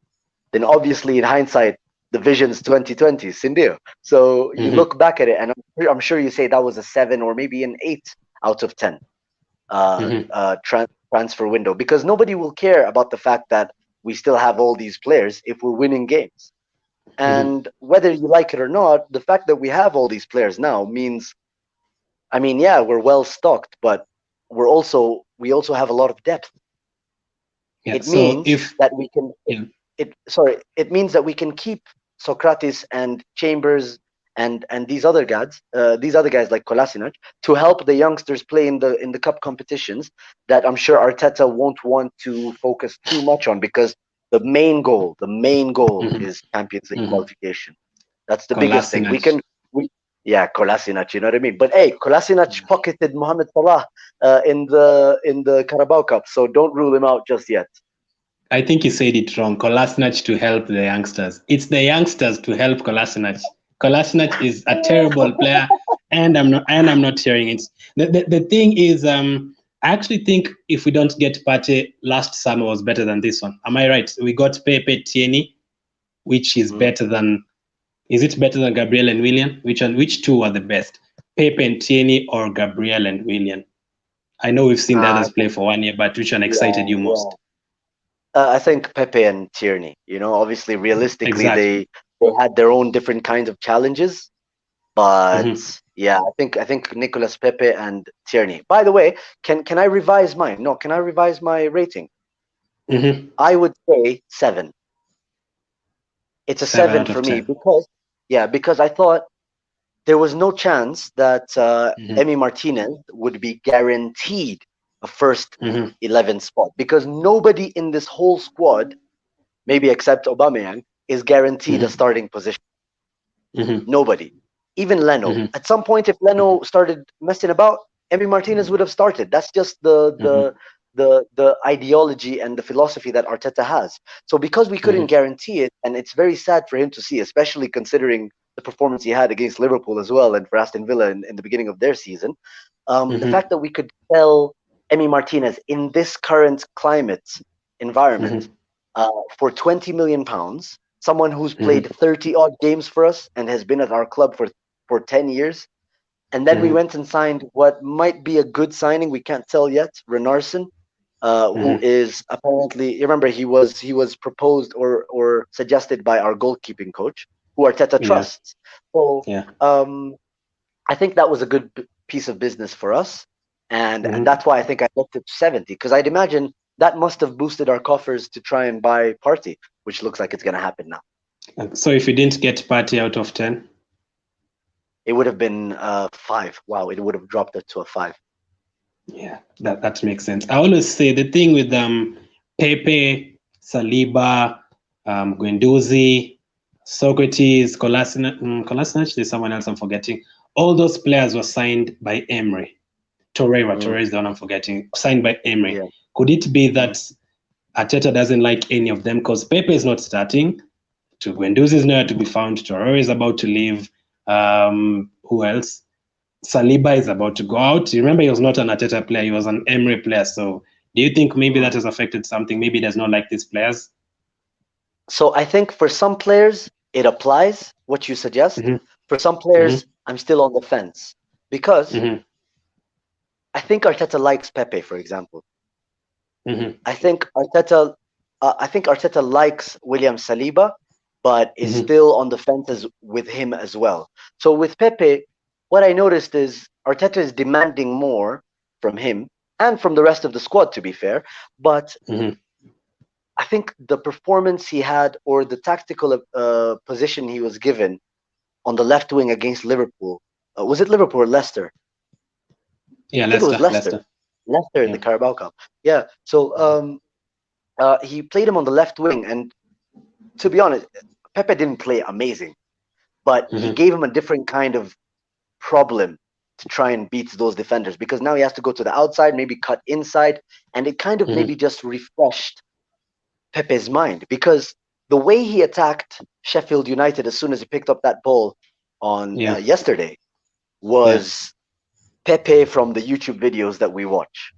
S2: then obviously in hindsight, the vision's 2020, Sindio. So you
S1: Mhm.
S2: look back at it, and I'm sure you say that was a 7 or maybe an 8 out of 10
S1: Mhm.
S2: transfer window, because nobody will care about the fact that we still have all these players if we're winning games.
S1: Mhm.
S2: And whether you like it or not, the fact that we have all these players now means, I mean, yeah, we're well stocked, but we also have a lot of depth.
S1: Yeah.
S2: It
S1: So
S2: means
S1: if
S2: that we can
S1: yeah.
S2: it means that we can keep Socrates and Chambers and these other guys like Kolasinac to help the youngsters play in the cup competitions that I'm sure Arteta won't want to focus too much on, because the main goal
S1: Mhm.
S2: is Champions League
S1: Mhm.
S2: qualification. That's the biggest thing. We
S1: Kolasinac.
S2: can we Yeah, Kolasinac, you know what I mean? But hey, Kolasinac pocketed Mohamed Salah in the Carabao Cup, so don't rule him out just yet.
S1: I think you said it wrong. Kolasinac to help the youngsters. It's the youngsters to help Kolasinac. Kolasinac is a terrible player, and I'm not sharing it. The thing is, I actually think if we don't get Pate, last summer was better than this one. Am I right? We got Pepe Tierney, which is
S2: Mhm.
S1: better than. Is it better than Gabriel and William? Which one? Which two are the best? Pepe and Tierney or Gabriel and William? I know we've seen the
S2: I
S1: others play
S2: think,
S1: for 1 year, but which one excited
S2: yeah,
S1: you
S2: yeah.
S1: most?
S2: I think Pepe and Tierney. Obviously, realistically,
S1: Exactly.
S2: they had their own different kinds of challenges, but
S1: Hmm.
S2: yeah, I think Nicolas Pepe and Tierney. By the way, can I revise mine? No, can I revise my rating?
S1: Hmm.
S2: I would say 7. It's a
S1: Seven
S2: 7
S1: out
S2: for
S1: of
S2: me
S1: 10.
S2: because I thought there was no chance that
S1: Hmm.
S2: Emi Martinez would be guaranteed a first
S1: Hmm.
S2: 11 spot, because nobody in this whole squad, maybe except Aubameyang, is guaranteed a
S1: Hmm.
S2: starting position.
S1: Hmm.
S2: Nobody. Even Leno.
S1: Hmm.
S2: At some point, if Leno started messing about, Emi Martinez would have started. That's just the
S1: Hmm.
S2: the the ideology and the philosophy that Arteta has. So because we couldn't
S1: Hmm.
S2: guarantee it, and it's very sad for him to see, especially considering the performance he had against Liverpool as well, and for Aston Villa in the beginning of their season, the
S1: Hmm.
S2: fact that we could sell Emi Martinez in this current climate environment
S1: Hmm.
S2: for 20 million pounds, someone who's played
S1: Hmm.
S2: 30 odd games for us and has been at our club for 10 years. And then we
S1: Hmm.
S2: went and signed what might be a good signing. We can't tell yet. Renarson. who
S1: Mm-hmm.
S2: is apparently, you remember, he was proposed or suggested by our goalkeeping coach, who Arteta
S1: Yeah.
S2: trusts. So
S1: Yeah.
S2: um, I think that was a good piece of business for us, and
S1: Mm-hmm.
S2: that's why I think I looked at 70, because I'd imagine that must have boosted our coffers to try and buy Party, which looks like it's going to happen now.
S1: So if you didn't get Party out of 10,
S2: It would have been 5. Wow, it would have dropped it to a 5.
S1: yeah, that makes sense. I always say the thing with Pepe, Saliba, Guendouzi, Socrates, Kolasinac, there's someone else I'm forgetting. All those players were signed by Emery.
S2: Mm,
S1: Torreira is the one I'm forgetting. Signed by Emery.
S2: yeah.
S1: Could it be
S2: Mm,
S1: that Arteta doesn't like any of them because Pepe is not starting? To Guendouzi is nowhere to be found. Torreira is about to leave. Who else? Saliba is about to go out. You remember, he was not an Arteta player; he was an Emery player. So, do you think maybe that
S2: mm.
S1: has affected something? Maybe he does not like these players.
S2: So I think for some players it applies what you suggest.
S1: Mm-hmm.
S2: For some players,
S1: Mm-hmm.
S2: I'm still on the fence because
S1: Mm-hmm.
S2: I think Arteta likes Pepe, for example.
S1: Mm-hmm.
S2: I think Arteta, I think Arteta likes William Saliba, but is
S1: Mm-hmm.
S2: still on the fences with him as well. So with Pepe, what I noticed is Arteta is demanding more from him and from the rest of the squad, to be fair. But
S1: Mm-hmm.
S2: I think the performance he had, or the tactical position he was given on the left wing against Liverpool, was it Liverpool or Leicester?
S1: Yeah,
S2: I think it was
S1: Leicester,
S2: Leicester.
S1: Leicester.
S2: Leicester in the
S1: Yeah.
S2: Carabao Cup. Yeah. So he played him on the left wing, and to be honest, Pepe didn't play amazing, but he
S1: Mm-hmm.
S2: gave him a different kind of problem to try and beat those defenders, because now he has to go to the outside, maybe cut inside, and it kind of maybe
S1: Mm-hmm.
S2: just refreshed Pepe's mind, because the way he attacked Sheffield United as soon as he picked up that ball on
S1: Yeah.
S2: yesterday
S1: Yeah.
S2: was Pepe from the YouTube videos that we watch.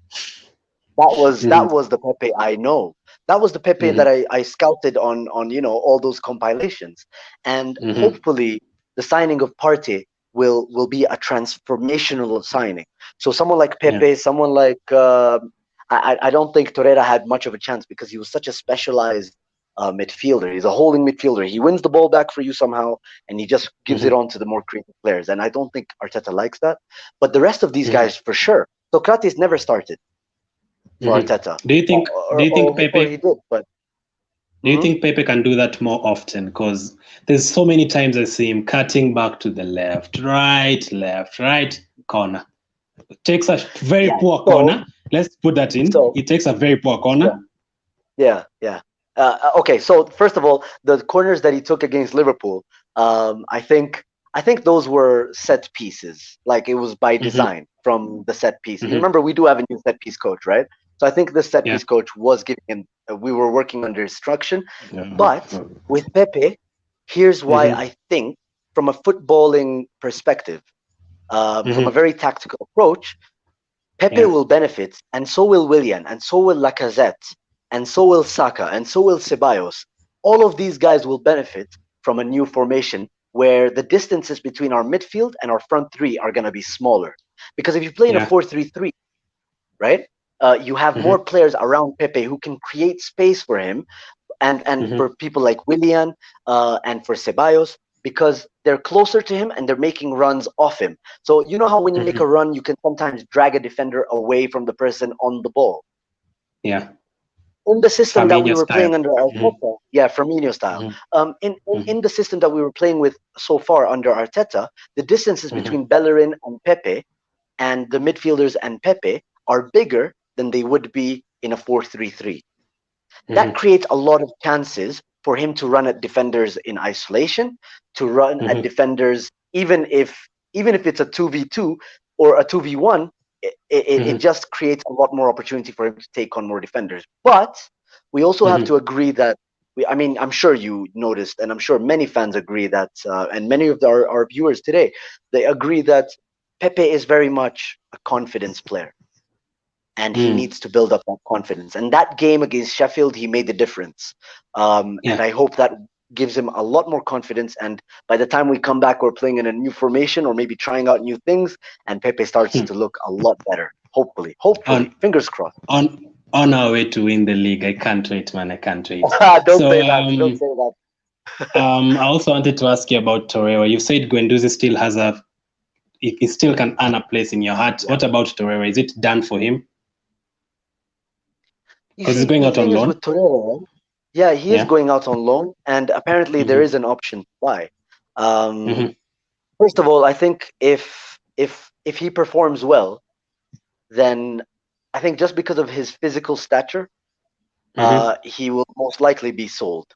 S2: That
S1: Mm-hmm.
S2: was the Pepe I know. That was the Pepe that
S1: Mm-hmm.
S2: I scouted on all those compilations. And
S1: Mm-hmm.
S2: hopefully the signing of Partey will be a transformational signing. So someone like
S1: Yeah.
S2: Pepe, someone like I don't think Torreira had much of a chance because he was such a specialized midfielder. He's a holding midfielder. He wins the ball back for you somehow, and he just gives it
S1: Mm-hmm.
S2: on to the more creative players. And I don't think Arteta likes that. But the rest of these
S1: Mm-hmm.
S2: guys, for sure. Socrates never started for
S1: Mm-hmm.
S2: Arteta,
S1: Do you think? Do you think
S2: or he
S1: Pepe?
S2: did, but
S1: Do you
S2: mhm.
S1: think Pepe can do that more often? Because there's so many times I see him cutting back to the left, right corner. Takes a very
S2: Yeah.
S1: poor
S2: So
S1: corner. Let's put that in.
S2: so
S1: He takes a very poor
S2: yeah,
S1: corner.
S2: yeah. Okay, so first of all, the corners that he took against Liverpool, I think those were set pieces. Like, it was by
S1: Mm-hmm.
S2: design from the set piece. You
S1: Mm-hmm.
S2: remember, we do have a new set piece coach, right? So I think this set
S1: Yeah.
S2: piece coach was giving him. We were working under instruction,
S1: Yeah.
S2: but with Pepe, here's why
S1: Mm-hmm.
S2: I think, from a footballing perspective, from a
S1: Mm-hmm.
S2: very tactical approach, Pepe
S1: Yeah.
S2: will benefit, and so will Willian, and so will Lacazette, and so will Saka, and so will Ceballos. All of these guys will benefit from a new formation where the distances between our midfield and our front three are going to be smaller. Because if you play in a
S1: Yeah.
S2: 4-3-3, right, you have more
S1: Mm-hmm.
S2: players around Pepe who can create space for him, and
S1: Mm-hmm.
S2: for people like Willian and for Ceballos, because they're closer to him and they're making runs off him. So you know how when you make
S1: Mm-hmm.
S2: a run, you can sometimes drag a defender away from the person on the ball.
S1: Yeah.
S2: In the system that we
S1: Fabinho
S2: were
S1: style.
S2: playing under
S1: Mm-hmm.
S2: Arteta, yeah, Firmino style.
S1: Mm-hmm.
S2: In the system that we were playing with so far under Arteta, the distances
S1: Mm-hmm.
S2: between Bellerin and Pepe, and the midfielders and Pepe, are bigger than they would be in a 4-3-3. That
S1: Mm-hmm.
S2: creates a lot of chances for him to run at defenders in isolation, to run at
S1: Mm-hmm.
S2: defenders even if it's a 2v2 or a 2v1. It
S1: Mm-hmm.
S2: just creates a lot more opportunity for him to take on more defenders. But we also have to
S1: Mm-hmm.
S2: agree that I mean, I'm sure you noticed, and I'm sure many fans agree that, and many of our viewers today, they agree that Pepe is very much a confidence player, and he
S1: Mm.
S2: needs to build up that confidence. And that game against Sheffield, he made the difference. And
S1: Yeah.
S2: I hope that gives him a lot more confidence. And by the time we come back, we're playing in a new formation or maybe trying out new things, and Pepe starts
S1: Hmm.
S2: to look a lot better. Hopefully,
S1: On
S2: fingers crossed.
S1: on On our way to win the league. I can't wait, man. I can't wait.
S2: Don't
S1: So
S2: say that. Don't say that.
S1: I also wanted to ask you about Torreira. You said Guendouzi still has a he still can earn a place in your heart.
S2: Yeah.
S1: What about Torreira? Is it done for him?
S2: You
S1: Because he's
S2: see,
S1: going
S2: the
S1: out on
S2: thing is
S1: loan.
S2: with Torreira, yeah, he is
S1: Yeah.
S2: going out on loan, and apparently there
S1: Mm-hmm.
S2: is an option to buy. Um,
S1: Mm-hmm.
S2: First of all, I think if he performs well, then I think just because of his physical stature,
S1: Mm-hmm.
S2: he will most likely be sold.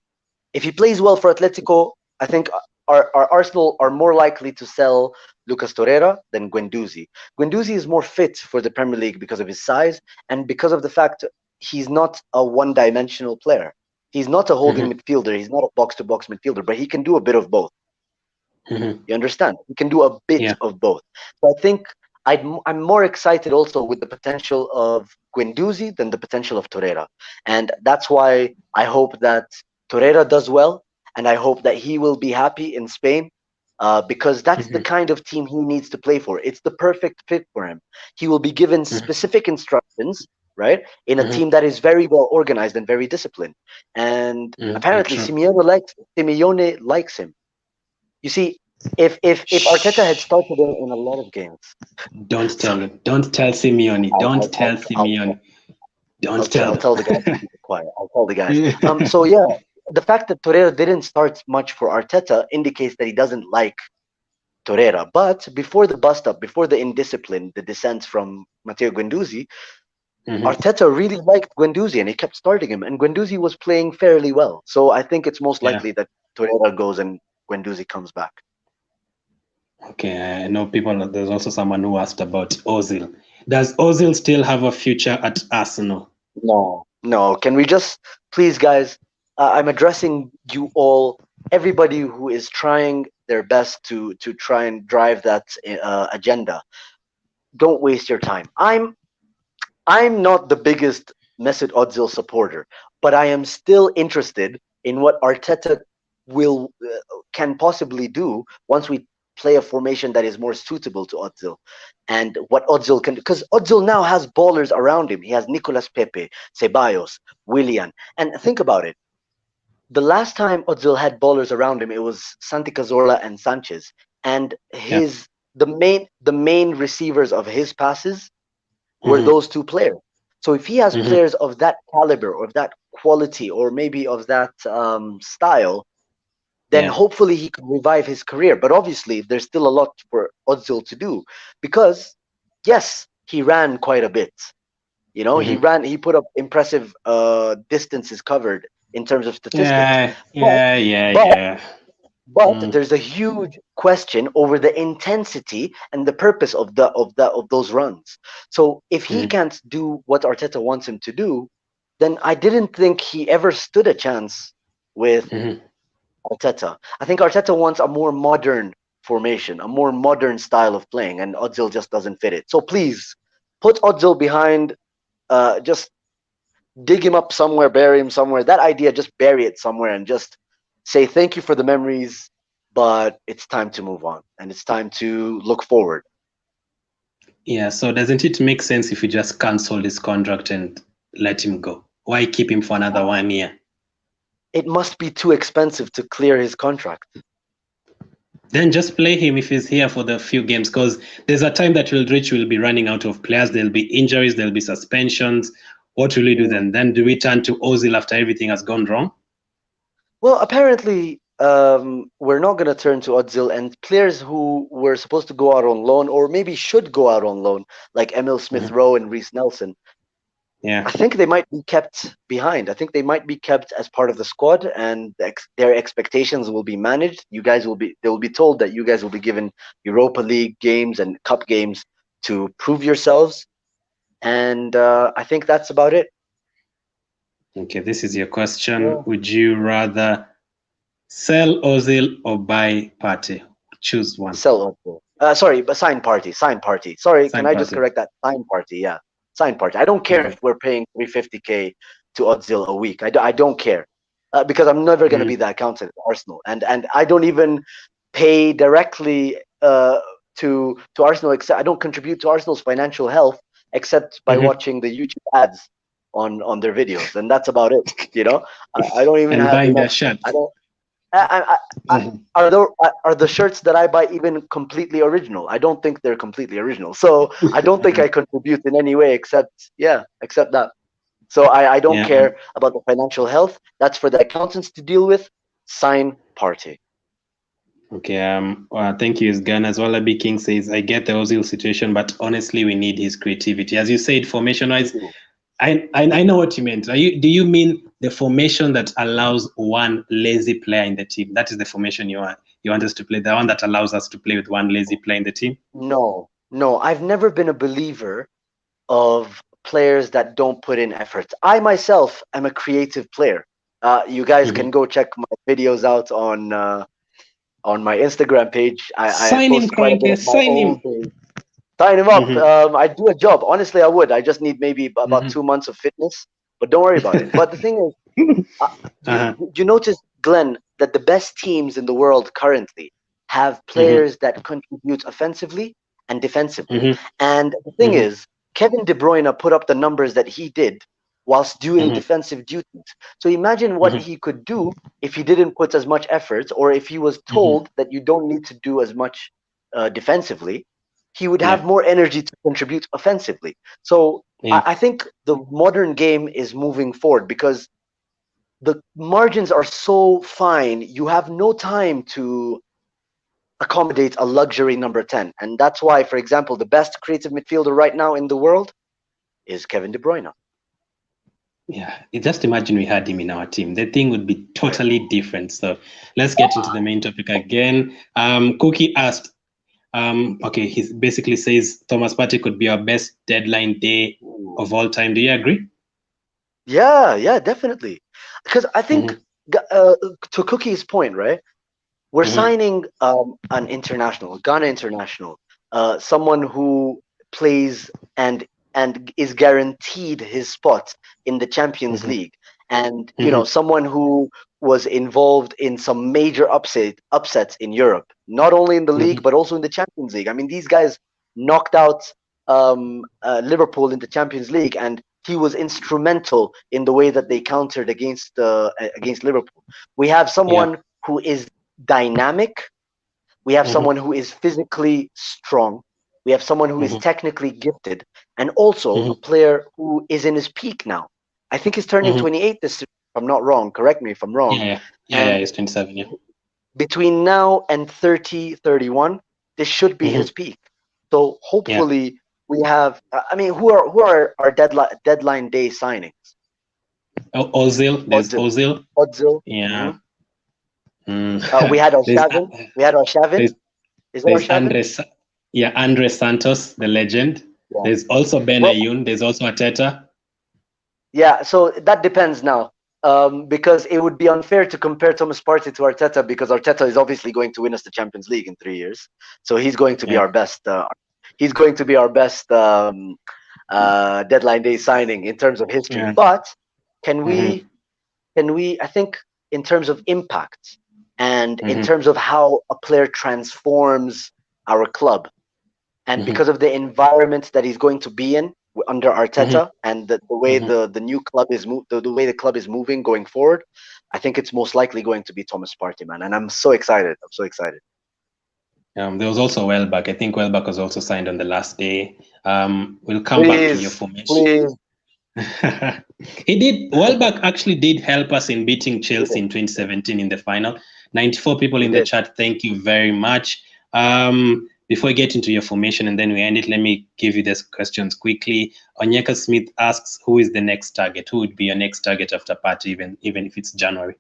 S2: If he plays well for Atletico, I think our Arsenal are more likely to sell Lucas Torreira than Guendouzi. Guendouzi is more fit for the Premier League because of his size and because of the fact he's not a one-dimensional player. He's not a holding
S1: Mm-hmm.
S2: midfielder. He's not a box-to-box midfielder, but he can do a bit of both.
S1: Mm-hmm.
S2: You understand? You can do a bit
S1: Yeah.
S2: of both. So I think I'm more excited also with the potential of Guendouzi than the potential of Torreira. And that's why I hope that Torreira does well, and I hope that he will be happy in Spain, because that's the
S1: Mm-hmm.
S2: kind of team he needs to play for. It's the perfect fit for him. He will be given
S1: Mm-hmm.
S2: specific instructions, right, in a
S1: Mm-hmm.
S2: team that is very well organized and very disciplined. And
S1: Mm-hmm.
S2: apparently,
S1: True.
S2: Simeone likes him. You see, if Arteta had
S1: Shh.
S2: started in a lot of games,
S1: Don't
S2: so
S1: tell him. Don't tell Simeone.
S2: I'll
S1: Don't
S2: I'll
S1: tell
S2: I'll,
S1: Simeone.
S2: I'll,
S1: Don't
S2: t-
S1: tell
S2: I'll tell the guys to
S1: them.
S2: keep it quiet. I'll tell the guys. So yeah, the fact that Torreira didn't start much for Arteta indicates that he doesn't like Torreira. But before the bust up, before the indiscipline, the descent from Matteo Guendouzi,
S1: Mm-hmm.
S2: Arteta really liked Guendouzi and he kept starting him, and Guendouzi was playing fairly well. So I think it's most
S1: Yeah.
S2: likely that Torreira goes and Guendouzi comes back.
S1: Okay. I know people. There's also someone who asked about Ozil. Does Ozil still have a future at Arsenal?
S2: No, no. Can we just please, guys? I'm addressing you all, everybody who is trying their best to try and drive that agenda. Don't waste your time. I'm not the biggest Mesut Ozil supporter, but I am still interested in what Arteta will can possibly do once we play a formation that is more suitable to Ozil, and what Ozil can do. Because Ozil now has ballers around him. He has Nicolas Pepe, Ceballos, Willian, and think about it. The last time Ozil had ballers around him, it was Santi Cazorla and Sanchez, and
S1: Yeah.
S2: the main receivers of his passes were
S1: Mm-hmm.
S2: those two players. So if he has
S1: Mm-hmm.
S2: players of that caliber or of that quality or maybe of that style, then
S1: Yeah.
S2: hopefully he can revive his career. But obviously, there's still a lot for Ozil to do because, yes, he ran quite a bit. You know,
S1: Mm-hmm.
S2: he put up impressive distances covered in terms of statistics.
S1: Yeah.
S2: But
S1: Yeah. Yeah.
S2: but
S1: Yeah.
S2: but
S1: Mm.
S2: there's a huge question over the intensity and the purpose of those runs. So if he
S1: Mm-hmm.
S2: can't do what Arteta wants him to do, then I didn't think he ever stood a chance with
S1: Mm-hmm.
S2: Arteta. I think Arteta wants a more modern formation, a more modern style of playing, and Ozil just doesn't fit it. So please put Ozil behind. Just dig him up somewhere, bury him somewhere. That idea, just bury it somewhere and just say thank you for the memories, but it's time to move on and it's time to look forward.
S1: Yeah, so doesn't it make sense if you just cancel this contract and let him go? Why keep him for another 1 year?
S2: It must be too expensive to clear his contract.
S1: Then just play him if he's here for the few games, because there's a time that will reach, we'll be running out of players. There'll be injuries, there'll be suspensions. What will we do
S2: Mm.
S1: then? Then do we turn to Ozil after everything has gone wrong?
S2: Well, apparently, we're not going to turn to Ozil, and players who were supposed to go out on loan or maybe should go out on loan, like Emil Smith
S1: Mhm.
S2: Rowe and Reece Nelson, I
S1: Yeah.
S2: think they might be kept behind. I think they might be kept as part of the squad, and their expectations will be managed. They will be told that you guys will be given Europa League games and cup games to prove yourselves, and I think that's about it.
S1: Okay, this is your question.
S2: Yeah.
S1: Would you rather sell Ozil or buy Partey? Choose one.
S2: Sell Oppo. Sorry, but sign party, sign party. Sorry, can
S1: Sign
S2: I just
S1: Partey.
S2: correct that? Sign party, yeah, sign party. I don't care
S1: Okay.
S2: if we're paying 350K to Ozil a week. I don't care because I'm never going to be
S1: Mhm.
S2: that accountant at Arsenal, and I don't even pay directly to Arsenal. Except I don't contribute to Arsenal's financial health except by
S1: Mhm.
S2: watching the YouTube ads. on their videos, and that's about it. You know, I don't even
S1: And
S2: have
S1: buying their
S2: enough. I
S1: shirts.
S2: don't. Are the shirts that I buy even completely original? I don't think they're completely original. So I don't think I contribute in any way except that. So I don't
S1: Yeah.
S2: care about the financial health. That's for the accountants to deal with. Sign Party.
S1: Okay. Thank you, Gan. As well, Abi King says, I get the Ozil situation, but honestly, we need his creativity. As you said, formation-wise, I know what you meant. Do you mean the formation that allows one lazy player in the team? That is the formation you want us to play. The one that allows us to play with one lazy player in the team.
S2: No, no, I've never been a believer of players that don't put in effort. I myself am a creative player. You guys can
S1: Mhm.
S2: go check my videos out on my Instagram page. I
S1: Sign him,
S2: post quite a bit
S1: Cranky.
S2: of my
S1: Sign
S2: old
S1: him.
S2: days. Sign him up.
S1: Hmm.
S2: I'd do a job. Honestly, I would. I just need maybe about
S1: Hmm.
S2: 2 months of fitness. But don't worry about it. But the thing is, uh,
S1: Uh-huh.
S2: do you notice, Glenn, that the best teams in the world currently have
S1: Hmm.
S2: players that contribute offensively and defensively?
S1: Hmm.
S2: And the thing
S1: Hmm.
S2: is, Kevin De Bruyne put up the numbers that he did whilst doing
S1: Hmm.
S2: defensive duties. So imagine what
S1: Hmm.
S2: he could do if he didn't put as much effort, or if he was
S1: Hmm.
S2: told that you don't need to do as much defensively. He would have
S1: Yeah.
S2: more energy to contribute offensively. So
S1: Yeah.
S2: I think the modern game is moving forward because the margins are so fine, you have no time to accommodate a luxury number 10. And that's why, for example, the best creative midfielder right now in the world is Kevin De Bruyne.
S1: Yeah, just imagine we had him in our team. The thing would be totally different. So let's get into the main topic again. Cookie asked, okay, he basically says Thomas Partey could be our best deadline day
S2: Ooh.
S1: of all time. Do you agree?
S2: Yeah, yeah, definitely. Because I think,
S1: Mm-hmm.
S2: uh, to Cookie's point, right? We're
S1: Mm-hmm.
S2: signing an international, Ghana international, someone who plays and is guaranteed his spot in the Champions
S1: Mm-hmm.
S2: League, and
S1: Mm-hmm.
S2: someone who was involved in some major upsets in Europe, not only in the league
S1: Mm-hmm.
S2: but also in the Champions League. I mean, these guys knocked out Liverpool in the Champions League, and he was instrumental in the way that they countered against Liverpool. We have
S1: Yeah.
S2: someone who is dynamic. We have
S1: Mm-hmm.
S2: someone who is physically strong. We have someone who is
S1: Mm-hmm.
S2: technically gifted, and also a
S1: Mm-hmm.
S2: player who is in his peak now. I think he's turning
S1: Mm-hmm.
S2: 28 this year, if I'm not wrong. Correct me if I'm wrong.
S1: Yeah, yeah, yeah, yeah.
S2: And
S1: He's 27. Yeah.
S2: between now and 30, 31, this should be
S1: Mm-hmm.
S2: his peak. So
S1: Yeah.
S2: hopefully we have. I mean, who are our deadline day signings?
S1: Ozil. There's
S2: Odzil,
S1: Ozil.
S2: Odzil.
S1: Yeah. Mm.
S2: We had our
S1: there's
S2: Shavin. We had our Shavin.
S1: there's
S2: Is it our
S1: there's
S2: Shavin?
S1: Andre Santos, the legend.
S2: Yeah.
S1: There's also Ben
S2: Well,
S1: Ayun. There's also Ateta.
S2: yeah, so that depends now. Because it would be unfair to compare Thomas Partey to Arteta, because Arteta is obviously going to win us the Champions League in 3 years. So he's going to be
S1: Yeah.
S2: our best. He's going to be our best deadline day signing in terms of history.
S1: Yeah.
S2: But can we?
S1: Mm-hmm.
S2: Can we? I think in terms of impact and in
S1: Mm-hmm.
S2: terms of how a player transforms our club, and
S1: Mm-hmm.
S2: because of the environment that he's going to be in under
S1: Mm-hmm.
S2: Arteta, and the way
S1: Mm-hmm.
S2: the new club is the way the club is moving going forward, I think it's most likely going to be Thomas Partey, man, and I'm so excited. I'm so excited.
S1: There was also Welbeck. I think Welbeck was also signed on the last day. We'll come back to your
S2: Please,
S1: formation.
S2: please.
S1: He did. Welbeck actually did help us in beating
S2: He did.
S1: Chelsea in 2017 in the final. 94 people
S2: He
S1: in the
S2: did.
S1: chat. Thank you very much. Before we get into your formation and then we end it, let me give you these questions quickly. Onyeka Smith asks, "Who is the next target? Who would be your next target after Partey, even if it's January?"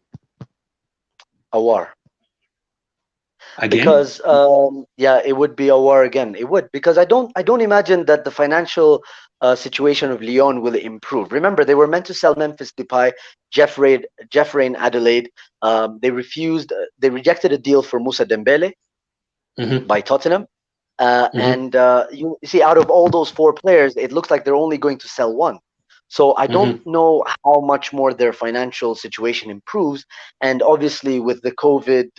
S2: Awar.
S1: Again?
S2: Because yeah, it would be a war again. It would, because I don't imagine that the financial situation of Lyon will improve. Remember, they were meant to sell Memphis Depay, Jeff Rain Adelaide. They refused. They rejected a deal for Moussa Dembele
S1: Mm-hmm.
S2: by Tottenham.
S1: Mm-hmm.
S2: And you see, out of all those four players, it looks like they're only going to sell one. So I don't
S1: Mm-hmm.
S2: know how much more their financial situation improves. And obviously, with the COVID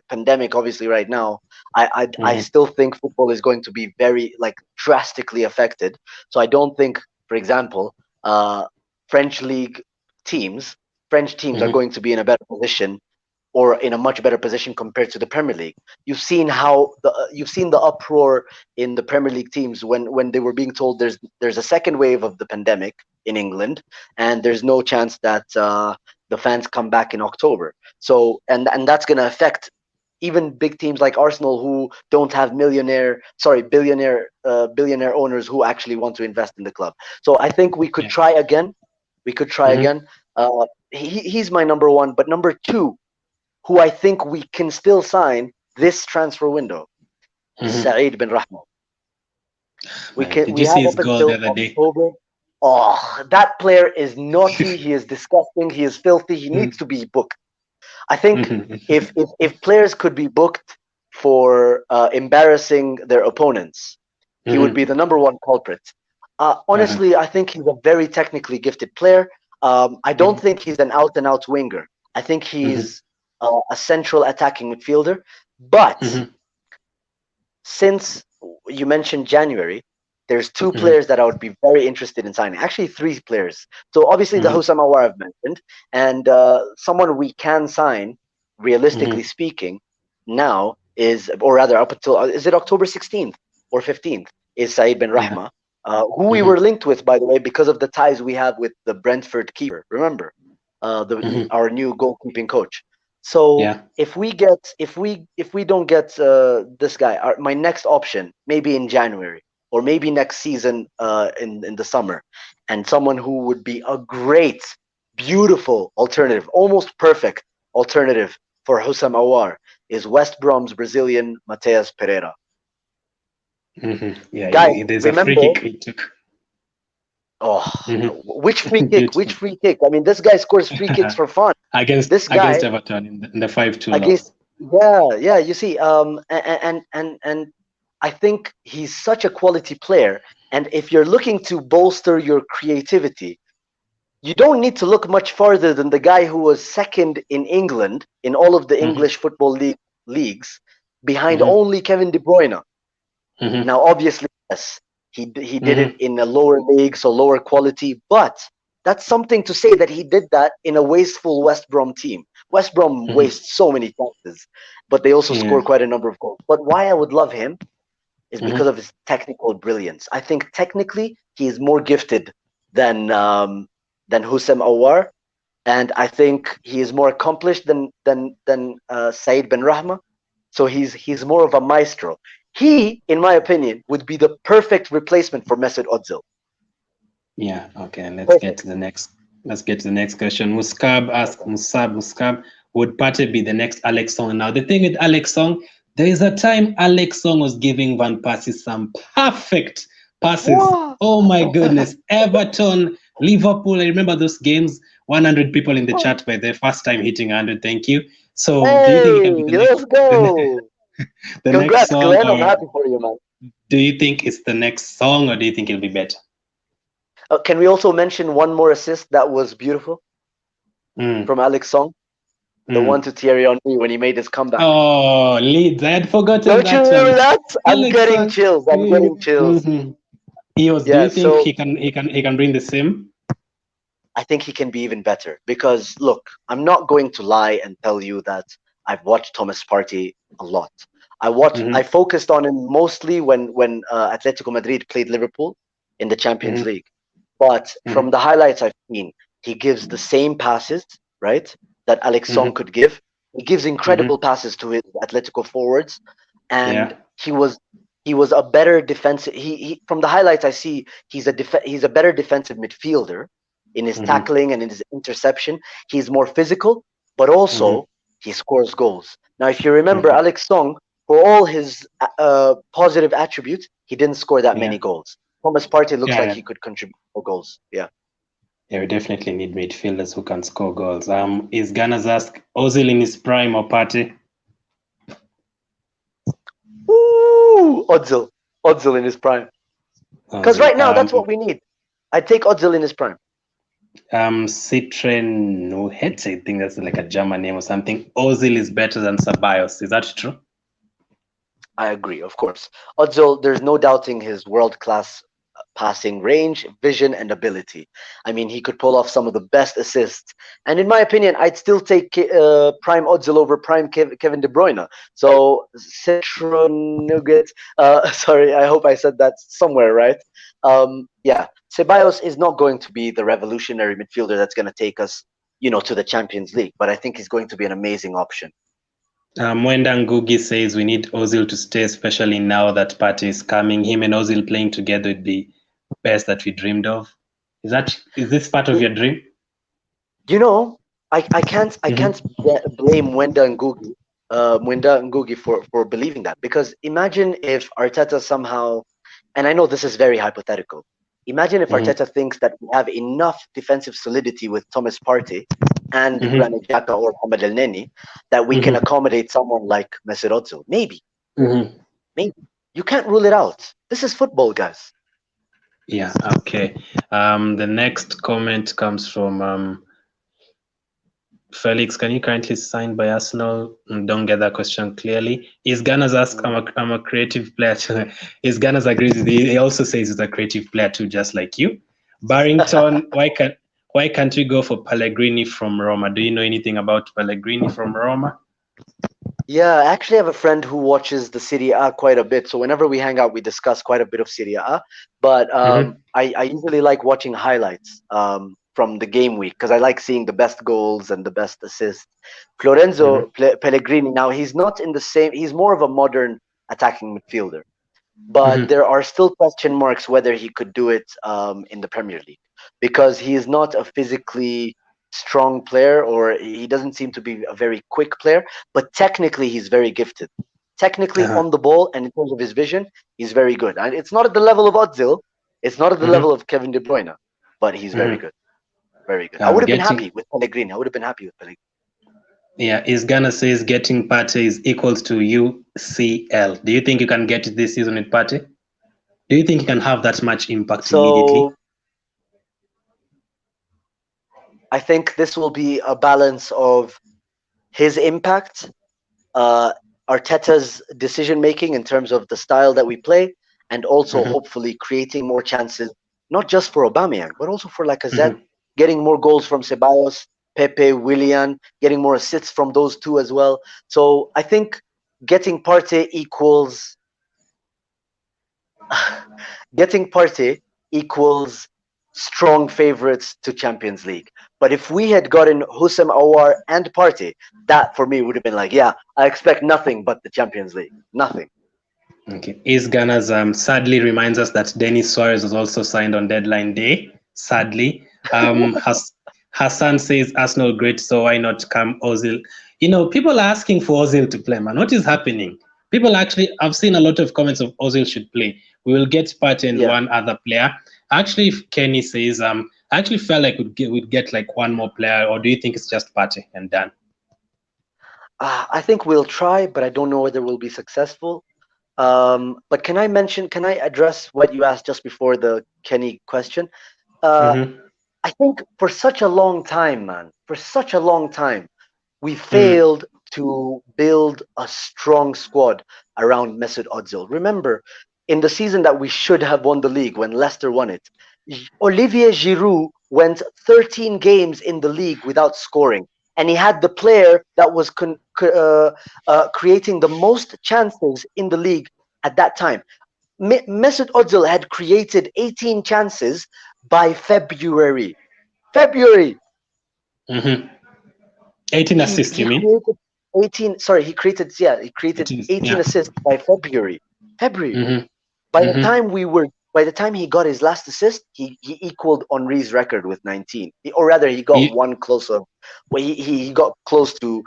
S2: pandemic, obviously right now, I
S1: Mm-hmm.
S2: still think football is going to be very, like, drastically affected. So I don't think, for example, uh, French league teams, French teams are
S1: Mm-hmm.
S2: going to be in a better position, or in a much better position compared to the Premier League. You've seen the uproar in the Premier League teams when they were being told there's a second wave of the pandemic in England, and there's no chance that the fans come back in October. So and that's going to affect even big teams like Arsenal, who don't have billionaire owners who actually want to invest in the club. So I think we could
S1: Yeah.
S2: try again. We could try
S1: Mm-hmm.
S2: again. He's my number one, but number two, who I think we can still sign this transfer window, is
S1: Mm-hmm.
S2: Saeed bin Rahman.
S1: Man, did
S2: We
S1: you see
S2: have
S1: his
S2: up
S1: goal the
S2: until
S1: other day?
S2: October. Oh, that player is naughty. He is disgusting. He is filthy. He needs to be booked. I think
S1: Mm-hmm.
S2: if players could be booked for embarrassing their opponents, he would
S1: Mm-hmm.
S2: be the number one culprit.
S1: Uh-huh.
S2: Honestly, I think he's a very technically gifted player. I don't
S1: Mm-hmm.
S2: think he's an out and out winger. I think
S1: Mm-hmm.
S2: he's a central attacking midfielder. But
S1: Mm-hmm.
S2: since you mentioned January, there's two
S1: Mm-hmm.
S2: players that I would be very interested in signing. Actually, three players. So obviously the
S1: Mm-hmm.
S2: Hosam Awar I've mentioned, and someone we can sign, realistically
S1: Mm-hmm.
S2: speaking, now is, or rather up until, is it October 16th or 15th, is Saeed bin
S1: Yeah.
S2: Rahma, who we
S1: Mm-hmm.
S2: were linked with, by the way, because of the ties we have with the Brentford keeper. Remember,
S1: Mm-hmm.
S2: our new goalkeeping coach. So
S1: Yeah.
S2: if we don't get this guy, my next option maybe in January or maybe next season in the summer, and someone who would be a great, beautiful alternative, almost perfect alternative for Hosam Awar, is West Brom's Brazilian Mateus Pereira.
S1: Mm-hmm. Yeah.
S2: Guys,
S1: There's a free
S2: remember?
S1: kick he took.
S2: Oh, which free
S1: Mm-hmm.
S2: kick? Which
S1: Beautiful.
S2: free kick? I mean, this guy scores free kicks for fun. This
S1: Against
S2: guy
S1: Everton in the 5-2
S2: against,
S1: loss.
S2: yeah, you see, and I think he's such a quality player. And if you're looking to bolster your creativity, you don't need to look much farther than the guy who was second in England in all of the
S1: Mm-hmm.
S2: English football leagues, behind
S1: Mm-hmm.
S2: only Kevin De Bruyne.
S1: Mm-hmm.
S2: Now, obviously, yes, he did it
S1: Mm-hmm.
S2: in a lower league, so lower quality, but that's something to say that he did that in a wasteful West Brom team. West Brom
S1: Mm-hmm.
S2: wastes so many chances, but they also score
S1: Yeah.
S2: quite a number of goals. But why I would love him is because
S1: Mm-hmm.
S2: of his technical brilliance. I think technically he is more gifted than Hussein Awar, and I think he is more accomplished than Said Ben Rahma. So he's more of a maestro. He, in my opinion, would be the perfect replacement for Mesut Ozil.
S1: Yeah. Okay. Let's get
S2: Perfect.
S1: to the next. Let's get to the next question. Muscab asks Musab, would Partey be the next Alex Song? Now the thing with Alex Song, there is a time Alex Song was giving Van Persie some perfect passes.
S2: What?
S1: Oh my goodness. Everton, Liverpool. I remember those games. 100 people in the chat by the first time hitting 100. Thank you. So do you think he can be
S2: Hey,
S1: the next
S2: let's go!
S1: the next
S2: Congrats,
S1: song,
S2: Glenn. I'm
S1: or
S2: happy for you, man.
S1: do you think it's the next song, or do you think it'll be better?
S2: Can we also mention one more assist that was beautiful
S1: Mm,
S2: from Alex Song? The one
S1: mm.
S2: to Thierry Henry when he made his comeback.
S1: Oh, Leeds. I had forgotten
S2: Don't you
S1: that
S2: remember
S1: one.
S2: that? I'm
S1: Alex
S2: getting
S1: Song.
S2: chills. I'm getting chills.
S1: Mm-hmm. He was. Do
S2: Yeah,
S1: you think
S2: so
S1: he can bring the same?
S2: I think he can be even better because look, I'm not going to lie and tell you that I've watched Thomas Partey a lot. I
S1: Mm-hmm.
S2: focused on him mostly when Atletico Madrid played Liverpool in the Champions
S1: Mm-hmm.
S2: League. But from
S1: Mm-hmm.
S2: the highlights I've seen, he gives the same passes, right, that Alex Song
S1: Mm-hmm.
S2: could give. He gives incredible
S1: Mm-hmm.
S2: passes to his Atletico forwards, and
S1: Yeah.
S2: he was a better defensive. He from the highlights I see, he's a better defensive midfielder in his
S1: Mm-hmm.
S2: tackling and in his interception. He's more physical, but
S1: Mm-hmm.
S2: also he scores goals. Now, if you remember
S1: Mm-hmm.
S2: Alex Song, for all his positive attributes, he didn't score that many
S1: Yeah.
S2: goals. Thomas Partey looks
S1: Yeah.
S2: like
S1: Yeah.
S2: he could contribute more goals. Yeah.
S1: Yeah. We definitely need midfielders who can score goals. Is Ghana's ask Ozil in his prime or Partey?
S2: Ooh, Ozil in his prime. Because
S1: Ozil.
S2: right now that's what we need. I'd take Ozil in his prime.
S1: Citren Nuhetz, I think that's like a German name or something. Ozil is better than Ceballos. Is that true?
S2: I agree, of course. Ozil, there's no doubting his world class passing range, vision, and ability. I mean, he could pull off some of the best assists. And in my opinion, I'd still take prime Ozil over prime Kevin De Bruyne. So, Citronugget, sorry, I hope I said that somewhere right. Yeah, Ceballos is not going to be the revolutionary midfielder that's going to take us, to the Champions League, but I think he's going to be an amazing option.
S1: Mwenda Ngugi says we need Ozil to stay, especially now that Partey is coming. Him and Ozil playing together would be best that we dreamed of. Is this part of your dream?
S2: I can't blame Mwenda Ngugi for believing that, because imagine if Arteta somehow, and I know this is very hypothetical. Imagine if Arteta thinks that we have enough defensive solidity with Thomas Partey and Granit Xhaka or Mohamed El Neni that we can accommodate someone like Mesut Ozil. Maybe. Maybe. You can't rule it out. This is football, guys.
S1: Yeah, okay. The next comment comes from Felix. Can you currently sign by Arsenal? Don't get that question clearly. Is Gunners ask? I'm a creative player. Is Gunners agrees with you? He also says he's a creative player too, just like you. Barrington, why can't we go for Pellegrini from Roma? Do you know anything about Pellegrini from Roma?
S2: Yeah, I actually have a friend who watches the Serie A quite a bit. So whenever we hang out, we discuss quite a bit of Serie A. But I usually like watching highlights from the game week, because I like seeing the best goals and the best assists. Lorenzo Pellegrini, now he's not in the same, he's more of a modern attacking midfielder. But there are still question marks whether he could do it in the Premier League, because he is not a physically strong player, or he doesn't seem to be a very quick player, but technically he's very gifted. Technically on the ball and in terms of his vision, he's very good. And it's not at the level of Ozil, it's not at the level of Kevin De Bruyne, but he's very good. Very good. I would have been happy with Pellegrini.
S1: Yeah, Isgana says getting Partey is equals to UCL. Do you think you can get it this season with Partey? Do you think you can have that much impact immediately?
S2: I think this will be a balance of his impact, Arteta's decision making in terms of the style that we play, and also hopefully creating more chances, not just for Aubameyang, but also for Lacazette, getting more goals from Ceballos, Pepe, Willian, getting more assists from those two as well. So I think getting Partey equals strong favorites to Champions League. But if we had gotten Houssem Aouar and Partey, that for me would have been like, yeah, I expect nothing but the Champions League. Nothing.
S1: Okay. Is Gunners sadly reminds us that Denis Suarez was also signed on deadline day. Sadly. Hassan says Arsenal great, so why not come Ozil? People are asking for Ozil to play, man. What is happening? People actually, I've seen a lot of comments of Ozil should play. We will get Partey and one other player. Actually, if Kenny says, I actually felt like we'd get like one more player, or do you think it's just Partey and done?
S2: I think we'll try, but I don't know whether we'll be successful. But can I address what you asked just before the Kenny question? I think for such a long time, we failed to build a strong squad around Mesut Ozil. Remember, in the season that we should have won the league, when Leicester won it, Olivier Giroud went 13 games in the league without scoring, and he had the player that was creating the most chances in the league at that time. Mesut Ozil had created 18 chances by February.
S1: 18 assists, you mean?
S2: 18. Sorry, he created 18 assists by February. By the time he got his last assist, he equaled Henry's record with 19. Or rather, he got one closer. Well, he got close to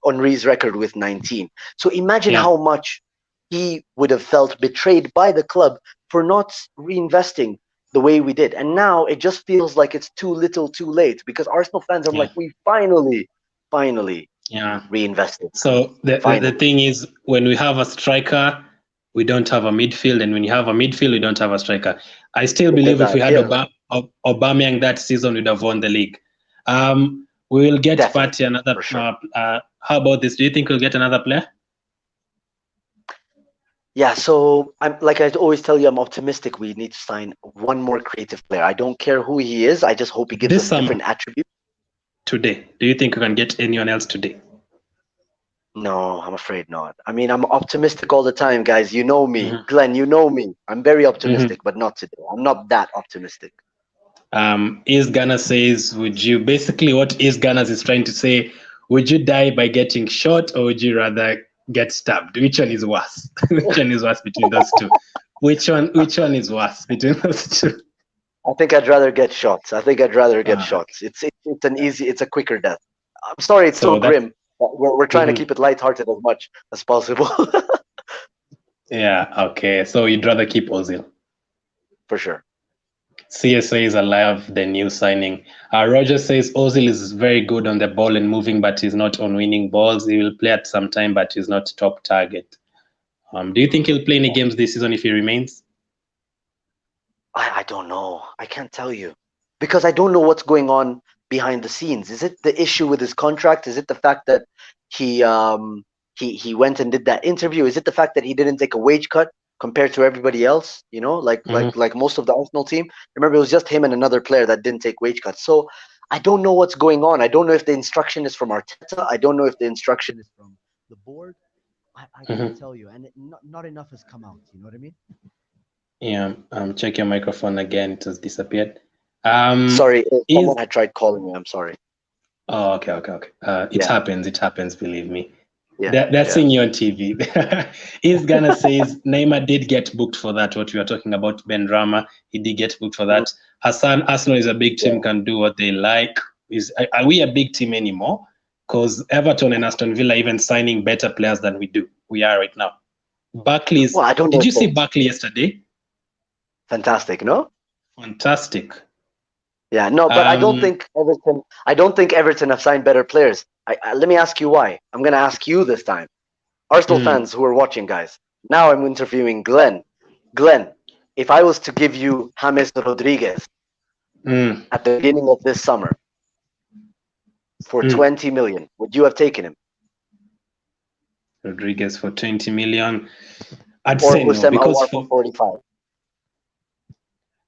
S2: Henry's record with 19. So imagine how much he would have felt betrayed by the club for not reinvesting the way we did. And now it just feels like it's too little too late, because Arsenal fans are like, we finally reinvested.
S1: So the thing is, when we have a striker, we don't have a midfield, and when you have a midfield, we don't have a striker. I still believe if we had Aubameyang that season, we'd have won the league. We will get Partey another. How about this? Do you think we'll get another player?
S2: Yeah, so I'm like I always tell you, I'm optimistic. We need to sign one more creative player. I don't care who he is. I just hope he gives
S1: This
S2: us
S1: summer,
S2: different attributes.
S1: today, do you think you can get anyone else today?
S2: No, I'm afraid not. I mean, I'm optimistic all the time, guys. You know me,
S1: Hmm.
S2: Glenn. You know me. I'm very
S1: Hmm.
S2: optimistic, but not today. I'm not that optimistic.
S1: Is Ghana says, would you basically what is Ghana is trying to say? Would you die by getting shot, or would you rather get stabbed? Which one is worse? Which one is worse between those two? Which one is worse between those two?
S2: I think I'd rather get shots. I think I'd rather get
S1: Uh,
S2: shots. It's an easy, it's a quicker death. I'm sorry, it's so
S1: so that
S2: grim. But we're trying to
S1: mhm.
S2: keep it lighthearted as much as possible,
S1: Yeah, okay. So you'd rather keep Ozil.
S2: for sure.
S1: CSA is alive, the new signing. Roger says Ozil is very good on the ball and moving, but he's not on winning balls. He will play at some time, but he's not top target. Do you think he'll play any games this season if he remains?
S2: I don't know. I can't tell you because I don't know what's going on behind the scenes. Is it the issue with his contract? Is it the fact that he he went and did that interview? Is it the fact that he didn't take a wage cut compared to everybody else? You know,
S1: Mm-hmm.
S2: like most of the Arsenal team. Remember, it was just him and another player that didn't take wage cuts. So I don't know what's going on. I don't know if the instruction is from Arteta. I don't know if the instruction is from the board. I can't
S1: Mm-hmm.
S2: tell you, and not enough has come out. You know what I mean?
S1: Yeah. Check your microphone again. It has disappeared.
S2: Sorry,
S1: Is
S2: someone had tried calling me. I'm sorry.
S1: Oh, okay, okay, okay. It
S2: Yeah,
S1: happens. It happens. Believe me.
S2: yeah,
S1: They're
S2: yeah.
S1: seeing you on TV. Is Ghana says Neymar did get booked for that. What we are talking about, Ben Rama, he did get booked for
S2: Mhm.
S1: that. Hassan, Arsenal is a big
S2: Yeah.
S1: team, can do what they like. Are we a big team anymore? Because Everton and Aston Villa are even signing better players than we do. We are right now. Barkley's.
S2: Well, I don't know
S1: Did
S2: if
S1: you see
S2: that's
S1: Barkley yesterday?
S2: fantastic, no?
S1: Fantastic.
S2: Yeah, no, but I don't
S1: Um,
S2: think Everton. I don't think Everton have signed better players. Let me ask you why. I'm gonna ask you this time, Arsenal
S1: mm,
S2: fans who are watching, guys. Now I'm interviewing Glenn. Glenn, if I was to give you James Rodriguez
S1: mm,
S2: at the beginning of this summer for
S1: mm.
S2: 20 million, would you have taken him?
S1: Rodriguez for 20 million. I'd
S2: Or
S1: say no
S2: Hussein
S1: because
S2: Awar for
S1: for
S2: 45?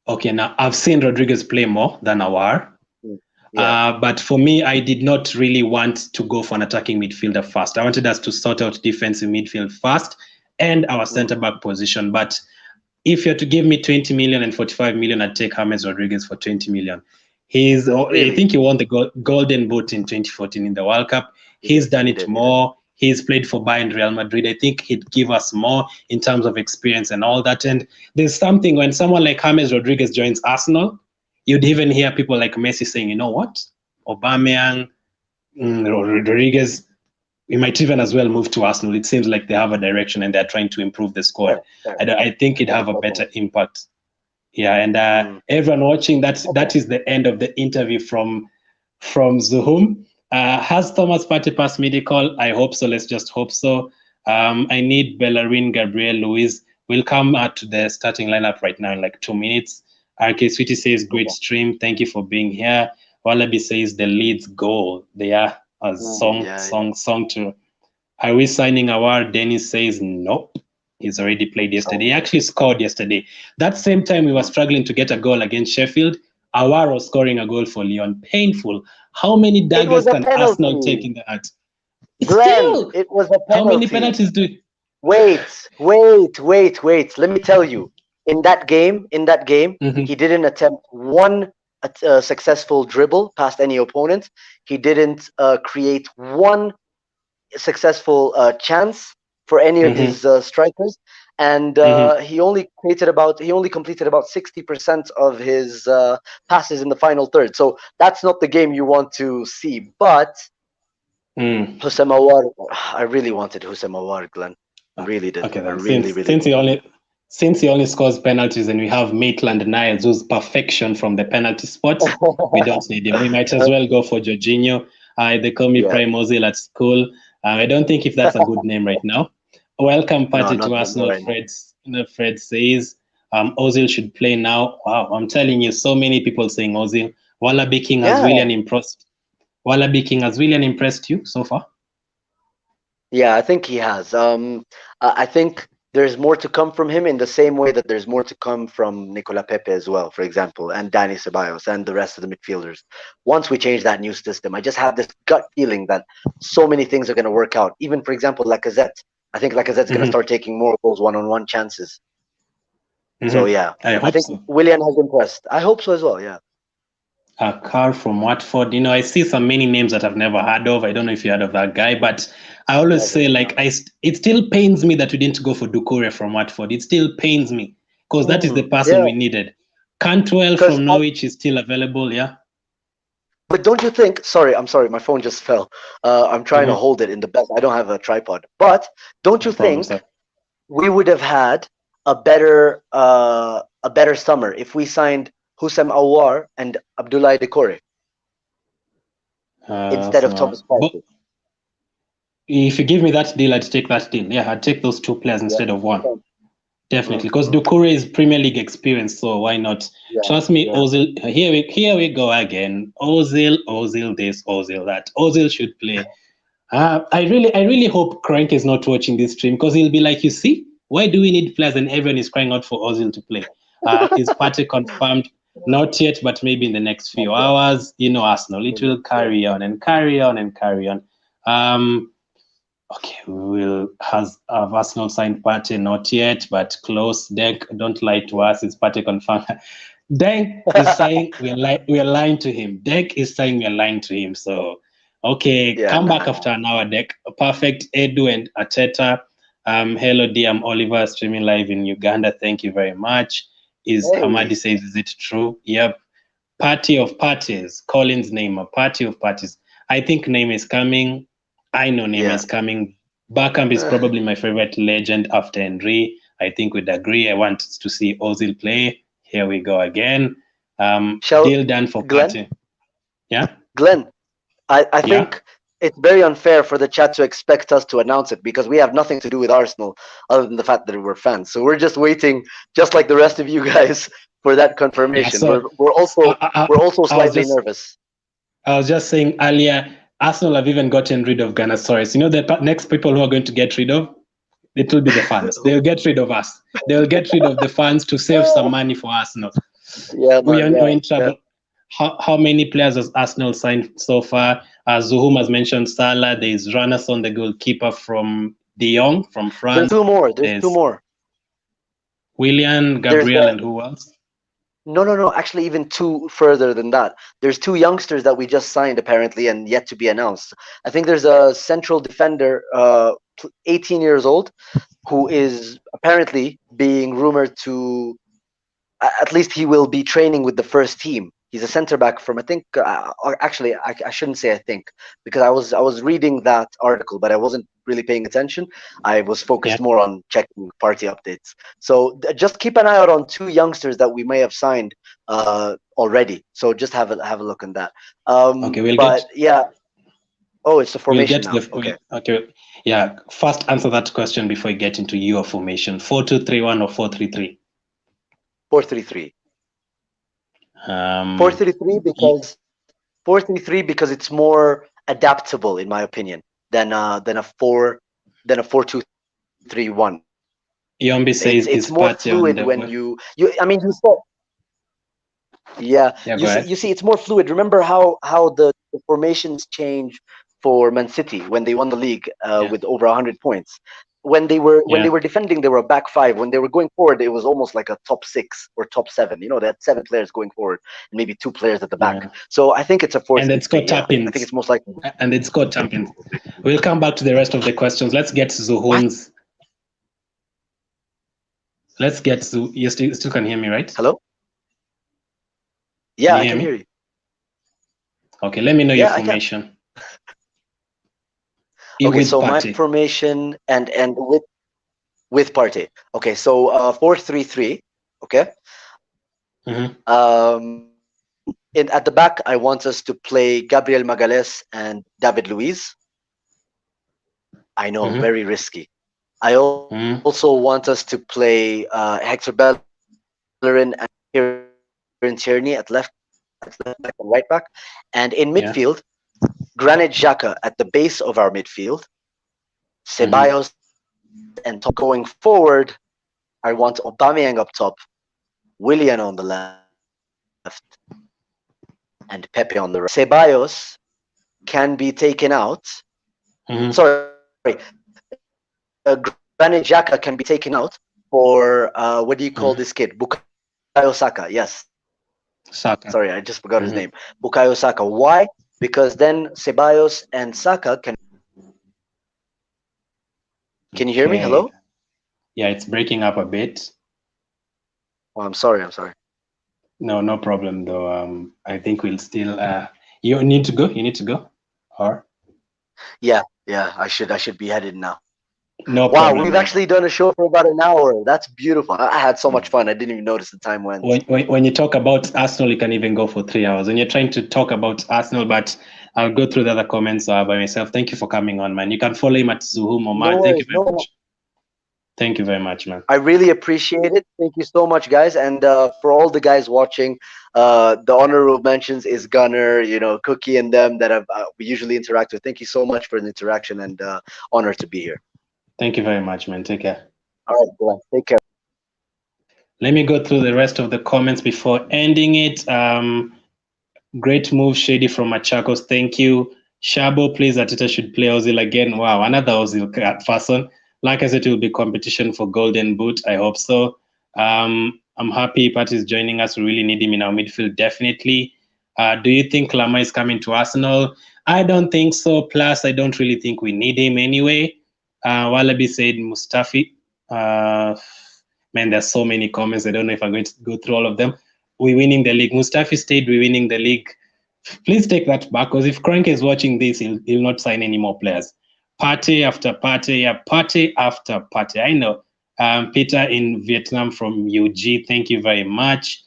S1: okay, now I've seen Rodriguez play more than Awar.
S2: Mm. Yeah.
S1: But for me, I did not really want to go for an attacking midfielder first. I wanted us to sort out defensive midfield first and our
S2: Mm.
S1: centre back position. But if you're to give me 20 million and 45 million, I'd take James Rodriguez for 20 million. I
S2: Really?
S1: think he won the Golden Boot in 2014 in the World Cup.
S2: He
S1: He's
S2: did.
S1: done
S2: He
S1: it
S2: did. He did.
S1: more. He's played for Bayern Real Madrid. I think he'd give us more in terms of experience and all that. And there's something when someone like James Rodriguez joins Arsenal, you'd even hear people like Messi saying, you know what? Aubameyang, Rodriguez, we might even as well move to Arsenal. It seems like they have a direction and they're trying to improve the squad.
S2: Fair. Fair.
S1: I think it'd
S2: Fair.
S1: have a
S2: Fair
S1: better
S2: point.
S1: impact. Yeah, and
S2: Mm.
S1: everyone watching, that
S2: Okay.
S1: is the end of the interview from Zuhum. Has Thomas Partey passed medical? I hope so. Let's just hope so. I need Bellerin, Gabriel, Luis. We'll come to the starting lineup right now in like 2 minutes. RK Sweetie says, great
S2: Okay.
S1: stream. Thank you for being here. Wallaby says the Leeds goal. They are a
S2: Yeah. Yeah.
S1: song to. Are we signing Awar? Dennis says nope. He's already played yesterday. He
S2: So.
S1: actually scored yesterday. That same time we were
S2: Mm.
S1: struggling to get a goal against Sheffield, Awar was scoring a goal for Lyon. Painful. How many
S2: It was
S1: daggers
S2: a
S1: can Arsenal take
S2: penalty,
S1: in the heart?
S2: Glenn.
S1: Still,
S2: It was a
S1: how many
S2: penalty.
S1: penalties do?
S2: Wait. Let me tell you. In that game, he
S1: Mhm,
S2: didn't attempt one successful dribble past any opponent. He didn't create one successful chance for any of
S1: mhm,
S2: his strikers, and
S1: mhm,
S2: he only completed about 60% of his passes in the final third. So that's not the game you want to see. But
S1: mm.
S2: Hussein Awar, I really wanted Hussein Awar, Glenn. I really did.
S1: Okay,
S2: I
S1: then
S2: really,
S1: since
S2: really
S1: since he
S2: wanted him.
S1: only since he only scores penalties and we have Maitland Niles who's perfection from the penalty spot, we don't need him. We might as well go for Jorginho. They call me
S2: Yeah,
S1: Prime Ozil at school. I don't think if that's a good name right now. Welcome
S2: no,
S1: party
S2: not
S1: to
S2: anymore
S1: Arsenal.
S2: right now.
S1: Fred says Ozil should play now. Wow, I'm telling you, so many people saying Ozil. Wallaby King has
S2: Yeah,
S1: really impressed. Wallaby King has really impressed you so far.
S2: yeah, I think he has. I think there's more to come from him in the same way that there's more to come from Nicola Pepe as well, for example, and Dani Ceballos and the rest of the midfielders. Once we change that new system, I just have this gut feeling that so many things are going to work out. Even, for example, Lacazette. I think Lacazette's going to
S1: Hmm.
S2: start taking more of those one-on-one chances. So
S1: Hmm.
S2: yeah,
S1: I
S2: I
S1: hope
S2: think
S1: so.
S2: Willian has impressed. I hope so as well. Yeah.
S1: A car from Watford. I see some many names that I've never heard of. I don't know if you heard of that guy, but I always say
S2: Never.
S1: like
S2: No.
S1: it still pains me that we didn't go for Doucouré from Watford. It still pains me because that is the person
S2: Yeah.
S1: we needed. Cantwell
S2: Because
S1: from Norwich is still available. Yeah.
S2: But don't you think? Sorry, I'm sorry. My phone just fell. I'm trying to
S1: Hmm.
S2: hold it in the best. I don't have a tripod. But don't
S1: No
S2: you
S1: problem,
S2: think
S1: sir.
S2: we would have had a better summer if we signed Hussein Awar and Abdoulaye Decore instead of
S1: So,
S2: Thomas
S1: but
S2: Partey?
S1: if you give me that deal, I'd take that deal. Yeah, I'd take those two players
S2: Yeah.
S1: instead of one. Definitely, because
S2: Mm-hmm.
S1: Doucouré is Premier League experience, so why not?
S2: Yeah.
S1: Trust me,
S2: Yeah.
S1: Ozil. Here we go again. Ozil this, Ozil that. Ozil should play. I really hope Crank is not watching this stream because he'll be like, you see, why do we need players? And everyone is crying out for Ozil to play. Is Partey confirmed? Not yet, but maybe in the next
S2: Not
S1: few
S2: yet.
S1: hours. Arsenal. It will
S2: Yeah.
S1: carry on and carry on and carry on. Okay, has Arsenal signed Partey? Not yet, but close. Deck, don't lie to us. It's Partey confirmed. Deck is saying we're lying to him. Deck is saying we're lying to him. So, okay,
S2: Yeah.
S1: come
S2: Nah.
S1: back after an hour, Deck. Perfect. Edu and Ateta. Hello, DM Oliver, streaming live in Uganda. Thank you very much. Is Hamadi
S2: Hey.
S1: says, is it true? Yep. Party of Parties. Colin's name, a party of parties. I think name is coming. I know name
S2: Yeah.
S1: is coming. Barkamp is
S2: Uh,
S1: probably my favorite legend after Henry. I think we'd agree. I want to see Ozil play. Here we go again.
S2: shall
S1: Deal done for
S2: Glenn?
S1: Party. Yeah,
S2: Glenn, I
S1: yeah.
S2: think it's very unfair for the chat to expect us to announce it because we have nothing to do with Arsenal other than the fact that we're fans. So we're just waiting, just like the rest of you guys, for that
S1: Yeah.
S2: confirmation.
S1: So
S2: We're also
S1: I,
S2: we're also
S1: I was
S2: slightly
S1: just
S2: nervous.
S1: I was just saying earlier, Arsenal have even gotten rid of Ganasaurus. The next people who are going to get rid of it will be the fans. They'll get rid of us. They'll get rid of the fans to save some money for Arsenal.
S2: Yeah,
S1: We
S2: man.
S1: are
S2: Yeah,
S1: in
S2: yeah.
S1: trouble. How many players has Arsenal signed so far? Zuhum has mentioned Salah. There's Ranason, the goalkeeper from De Jong from
S2: There's
S1: France.
S2: two more. There's two
S1: There's
S2: more.
S1: Willian,
S2: There's
S1: Gabriel,
S2: the
S1: and who else?
S2: No, no, no. Actually, even two further than that. There's two youngsters that we just signed apparently and yet to be announced. I think there's a central defender, 18 years old, who is apparently being rumored to at least he will be training with the first team. He's a center back from I think actually I shouldn't say I think because I was reading that article but I wasn't really paying attention. I was
S1: Yeah.
S2: focused more on checking party updates. So just keep an eye out on two youngsters that we may have signed already. So just have a look on that.
S1: Okay, we'll get
S2: But yeah, oh, it's the
S1: we'll
S2: formation
S1: get
S2: now.
S1: the
S2: Okay,
S1: okay. Yeah, first answer that question before you get into your formation. 4-2-3-1 or 4-3-3.
S2: 4-3-3. Four
S1: Um,
S2: three three
S1: y-
S2: because 4-3-3 because it's more adaptable in my opinion than a 4-2-3-1.
S1: Yombi
S2: It's
S1: says
S2: it's
S1: is
S2: more
S1: Partey on
S2: fluid
S1: the
S2: when
S1: way.
S2: you I mean you saw yeah
S1: Yeah,
S2: you
S1: go
S2: see
S1: ahead.
S2: you see it's more fluid. Remember how the formations change for Man City when they won the league
S1: Yeah,
S2: with over 100 points. When they
S1: yeah,
S2: were defending, they were a back five. When they were going forward, it was almost like a top six or top seven. They had seven players going forward and maybe two players at the back.
S1: yeah.
S2: So I think it's a four
S1: And
S2: three
S1: then
S2: three.
S1: Scott
S2: Yeah, I think
S1: Tappins.
S2: it's most likely.
S1: And then Scott Tappins. We'll come back to the rest of the questions. Let's get
S2: What?
S1: Zuhun's. Let's get to. You still can hear me, right?
S2: Hello?
S1: Can
S2: Yeah,
S1: you
S2: I
S1: hear
S2: can hear
S1: me?
S2: you.
S1: Okay, let me know your
S2: Yeah, I can.
S1: formation.
S2: Okay,
S1: With
S2: so my
S1: Partey.
S2: formation and with Partey. Okay, so 4-3-3. Okay.
S1: Mm-hmm,
S2: At the back, I want us to play Gabriel Magalhaes and David Luiz. I know,
S1: mm-hmm,
S2: very risky. I also
S1: mm-hmm.
S2: want us to play Hector Bellerin and Kieran Tierney at left back and right back, and in midfield,
S1: Yeah.
S2: Granit Xhaka at the base of our midfield,
S1: Mm-hmm,
S2: Ceballos and going forward, I want Aubameyang up top, Willian on the left, and Pepe on the right. Ceballos can be taken out.
S1: Mhm.
S2: Sorry, Granit Xhaka can be taken out for what do you call this kid?
S1: Mhm.
S2: Bukayo Saka. Yes, sorry, I just forgot his name. Bukayo Saka.
S1: Saka.
S2: Why?
S1: Mhm.
S2: Because then Ceballos and Saka can be moved to the right. Can you hear me? Hello?
S1: Okay. Yeah, it's breaking up a bit.
S2: Oh, I'm sorry. I'm sorry.
S1: No, no problem though. I think we'll still. You need to go. You need to go. Or
S2: Yeah, yeah. I should be headed now.
S1: no
S2: Wow,
S1: problem,
S2: we've
S1: man.
S2: actually done a show for about an hour. That's beautiful. I had so much fun. I didn't even notice the time went.
S1: When you talk about Arsenal, you can even go for 3 hours. When you're trying to talk about Arsenal, but I'll go through the other comments by myself. Thank you for coming on, man. You can follow him at Zuhum
S2: No
S1: Omar. Thank you
S2: worries.
S1: very
S2: No, no.
S1: much. Thank you very much, man.
S2: I really appreciate it. Thank you so much, guys. And for all the guys watching, the honorable mentions is Gunner, Cookie, and them that we usually interact with. Thank you so much for the interaction and honor to be here.
S1: Thank you very much, man. Take care.
S2: All right, Glenn. Take care.
S1: Let me go through the rest of the comments before ending it. Great move, Shady from Machakos. Thank you. Shabo plays Ateta should play Ozil again. Wow, another Ozil person. Like I said, it will be competition for Golden Boot. I hope so. I'm happy Pat is joining us. We really need him in our midfield, definitely. Do you think Lama is coming to Arsenal? I don't think so. Plus, I don't really think we need him anyway. Wallaby said Mustafi. Man, there's so many comments. I don't know if I'm going to go through all of them. We winning the league. Mustafi stayed. We winning the league. Please take that back, because if Crank is watching this, he'll not sign any more players. Party after party, yeah, party after party. I know. Peter in Vietnam from UG, thank you very much.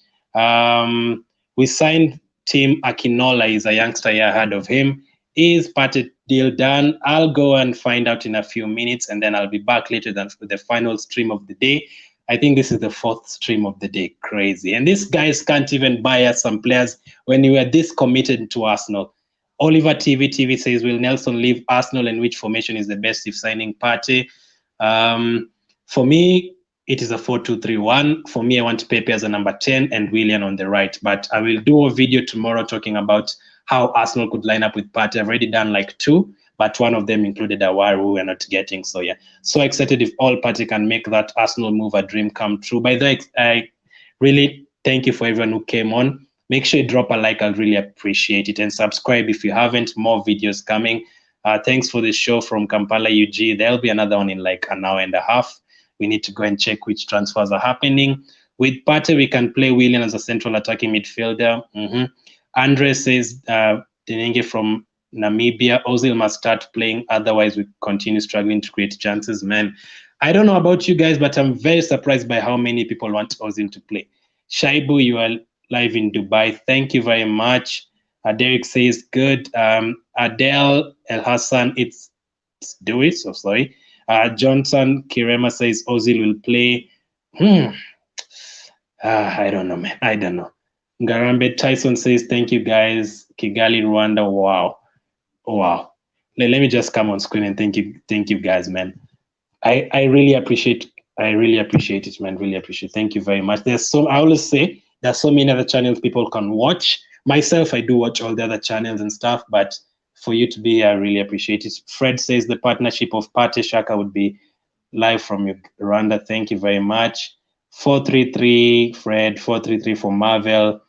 S1: We signed Tim Akinola, is a youngster here ahead of him. Is party deal done? I'll go and find out in a few minutes, and then I'll be back later than for the final stream of the day. I think this is the fourth stream of the day. Crazy. And these guys can't even buy us some players when you were this committed to Arsenal. Oliver TV says, will Nelson leave Arsenal, and which formation is the best if signing Partey? For me, it is a 4-2-3-1. For me, I want Pepe as a number 10 and Willian on the right. But I will do a video tomorrow talking about how Arsenal could line up with Partey. I've already done like two, but one of them included Awar, who we're not getting. So yeah, so excited if all Partey can make that Arsenal move a dream come true. By the way, I really thank you for everyone who came on. Make sure you drop a like. I'll really appreciate it. And subscribe if you haven't. More videos coming. Thanks for the show from Kampala, UG. There'll be another one in like an hour and a half. We need to go and check which transfers are happening. With Partey, we can play William as a central attacking midfielder. Andre says, Denenge from Namibia, Ozil must start playing. Otherwise, we continue struggling to create chances. Man, I don't know about you guys, but I'm very surprised by how many people want Ozil to play. Shaibu, you are live in Dubai. Thank you very much. Derek says, good. Adele El Hassan, it's do it. So sorry. Johnson Kirema says Ozil will play. I don't know, man. I don't know. Ngarambe Tyson says, thank you guys. Kigali, Rwanda. Wow. Wow. Let me just come on screen and thank you guys, man. I really appreciate it, man. Really appreciate it. Thank you very much. I always say there's so many other channels people can watch. Myself, I do watch all the other channels and stuff, but for you to be here, I really appreciate it. Fred says the partnership of Partey Shaka would be live from Rwanda. Thank you very much. 433 Fred, 433 for Marvel.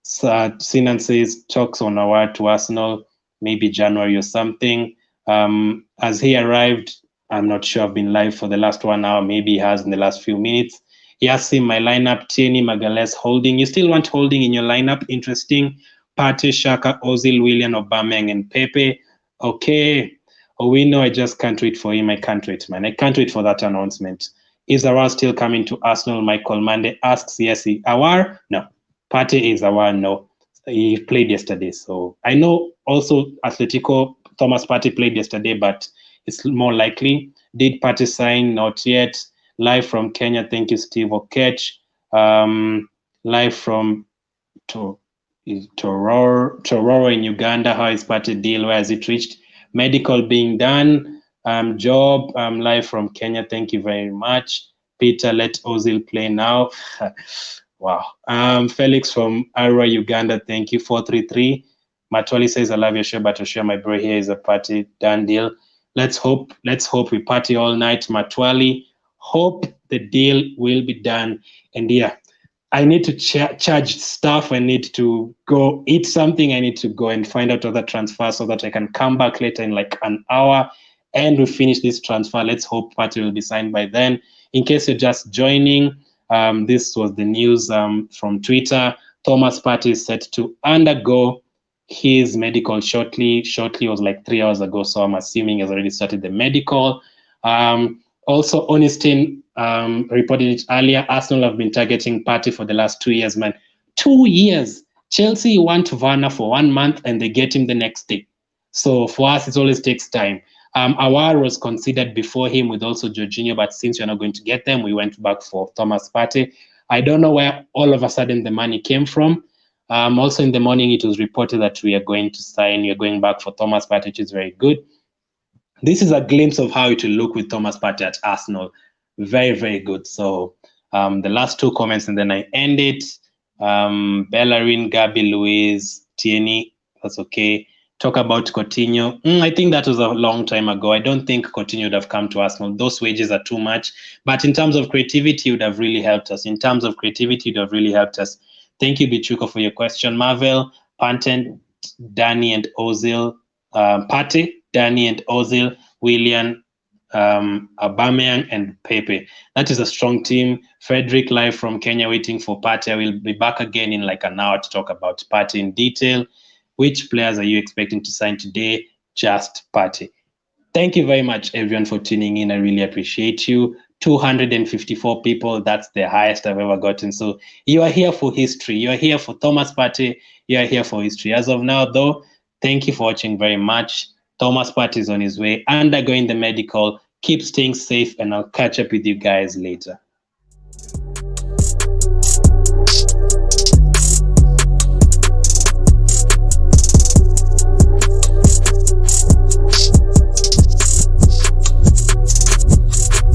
S1: Sinan says talks on our to Arsenal, maybe January or something. As he arrived, I'm not sure. I've been live for the last 1 hour. Maybe he has in the last few minutes. Yasim, my lineup, Tierney, Magales, Holding. You still want Holding in your lineup? Interesting. Partey, Shaka, Ozil, Willian, Aubameyang, and Pepe. Okay. Oh, we know. I just can't wait for him. I can't wait, man. I can't wait for that announcement. Is Awar still coming to Arsenal? Michael Mande asks. Yes, Awar? No. Partey is Awar? No. He played yesterday. So I know also Atletico, Thomas Partey played yesterday, but it's more likely. Did Partey sign? Not yet. Live from Kenya. Thank you, Steve Okech. Live from Tororo in Uganda. How is Partey deal? Where has it reached? Medical being done. Job, live from Kenya. Thank you very much. Peter, let Ozil play now. Wow. Felix from Arua, Uganda. Thank you. 433. Matwali says, I love your show, but to share my bro here is a party done deal. Let's hope. Let's hope we party all night. Matwali, hope the deal will be done. And yeah, I need to charge stuff. I need to go eat something. I need to go and find out other transfers so that I can come back later in like an hour and we finish this transfer. Let's hope Partey will be signed by then. In case you're just joining, this was the news from Twitter. Thomas Partey is set to undergo his medical shortly. Shortly was like 3 hours ago, so I'm assuming he's already started the medical. Also, Onistin reported it earlier. Arsenal have been targeting Partey for the last 2 years, man. 2 years. Chelsea want Werner for 1 month and they get him the next day. So for us, it always takes time. Awar was considered before him with also Jorginho, but since we're not going to get them, we went back for Thomas Partey. I don't know where all of a sudden the money came from. Also in the morning, it was reported that we are going back for Thomas Partey, which is very good. This is a glimpse of how it will look with Thomas Partey at Arsenal. Very, very good. So the last two comments and then I end it. Bellerin, Gabi, Luis, Tierney, that's okay. Talk about Coutinho. I think that was a long time ago. I don't think Coutinho would have come to Arsenal. Those wages are too much. But in terms of creativity, it would have really helped us. Thank you, Bichuko, for your question. Marvel, Panten, Danny and Ozil, Partey, Danny and Ozil, Willian, Aubameyang and Pepe. That is a strong team. Frederick live from Kenya waiting for Partey. I will be back again in like an hour to talk about Partey in detail. Which players are you expecting to sign today? Just Partey. Thank you very much, everyone, for tuning in. I really appreciate you. 254 people. That's the highest I've ever gotten. So you are here for history. You are here for Thomas Partey. You are here for history. As of now, though, thank you for watching very much. Thomas Partey is on his way, undergoing the medical. Keep staying safe, and I'll catch up with you guys later.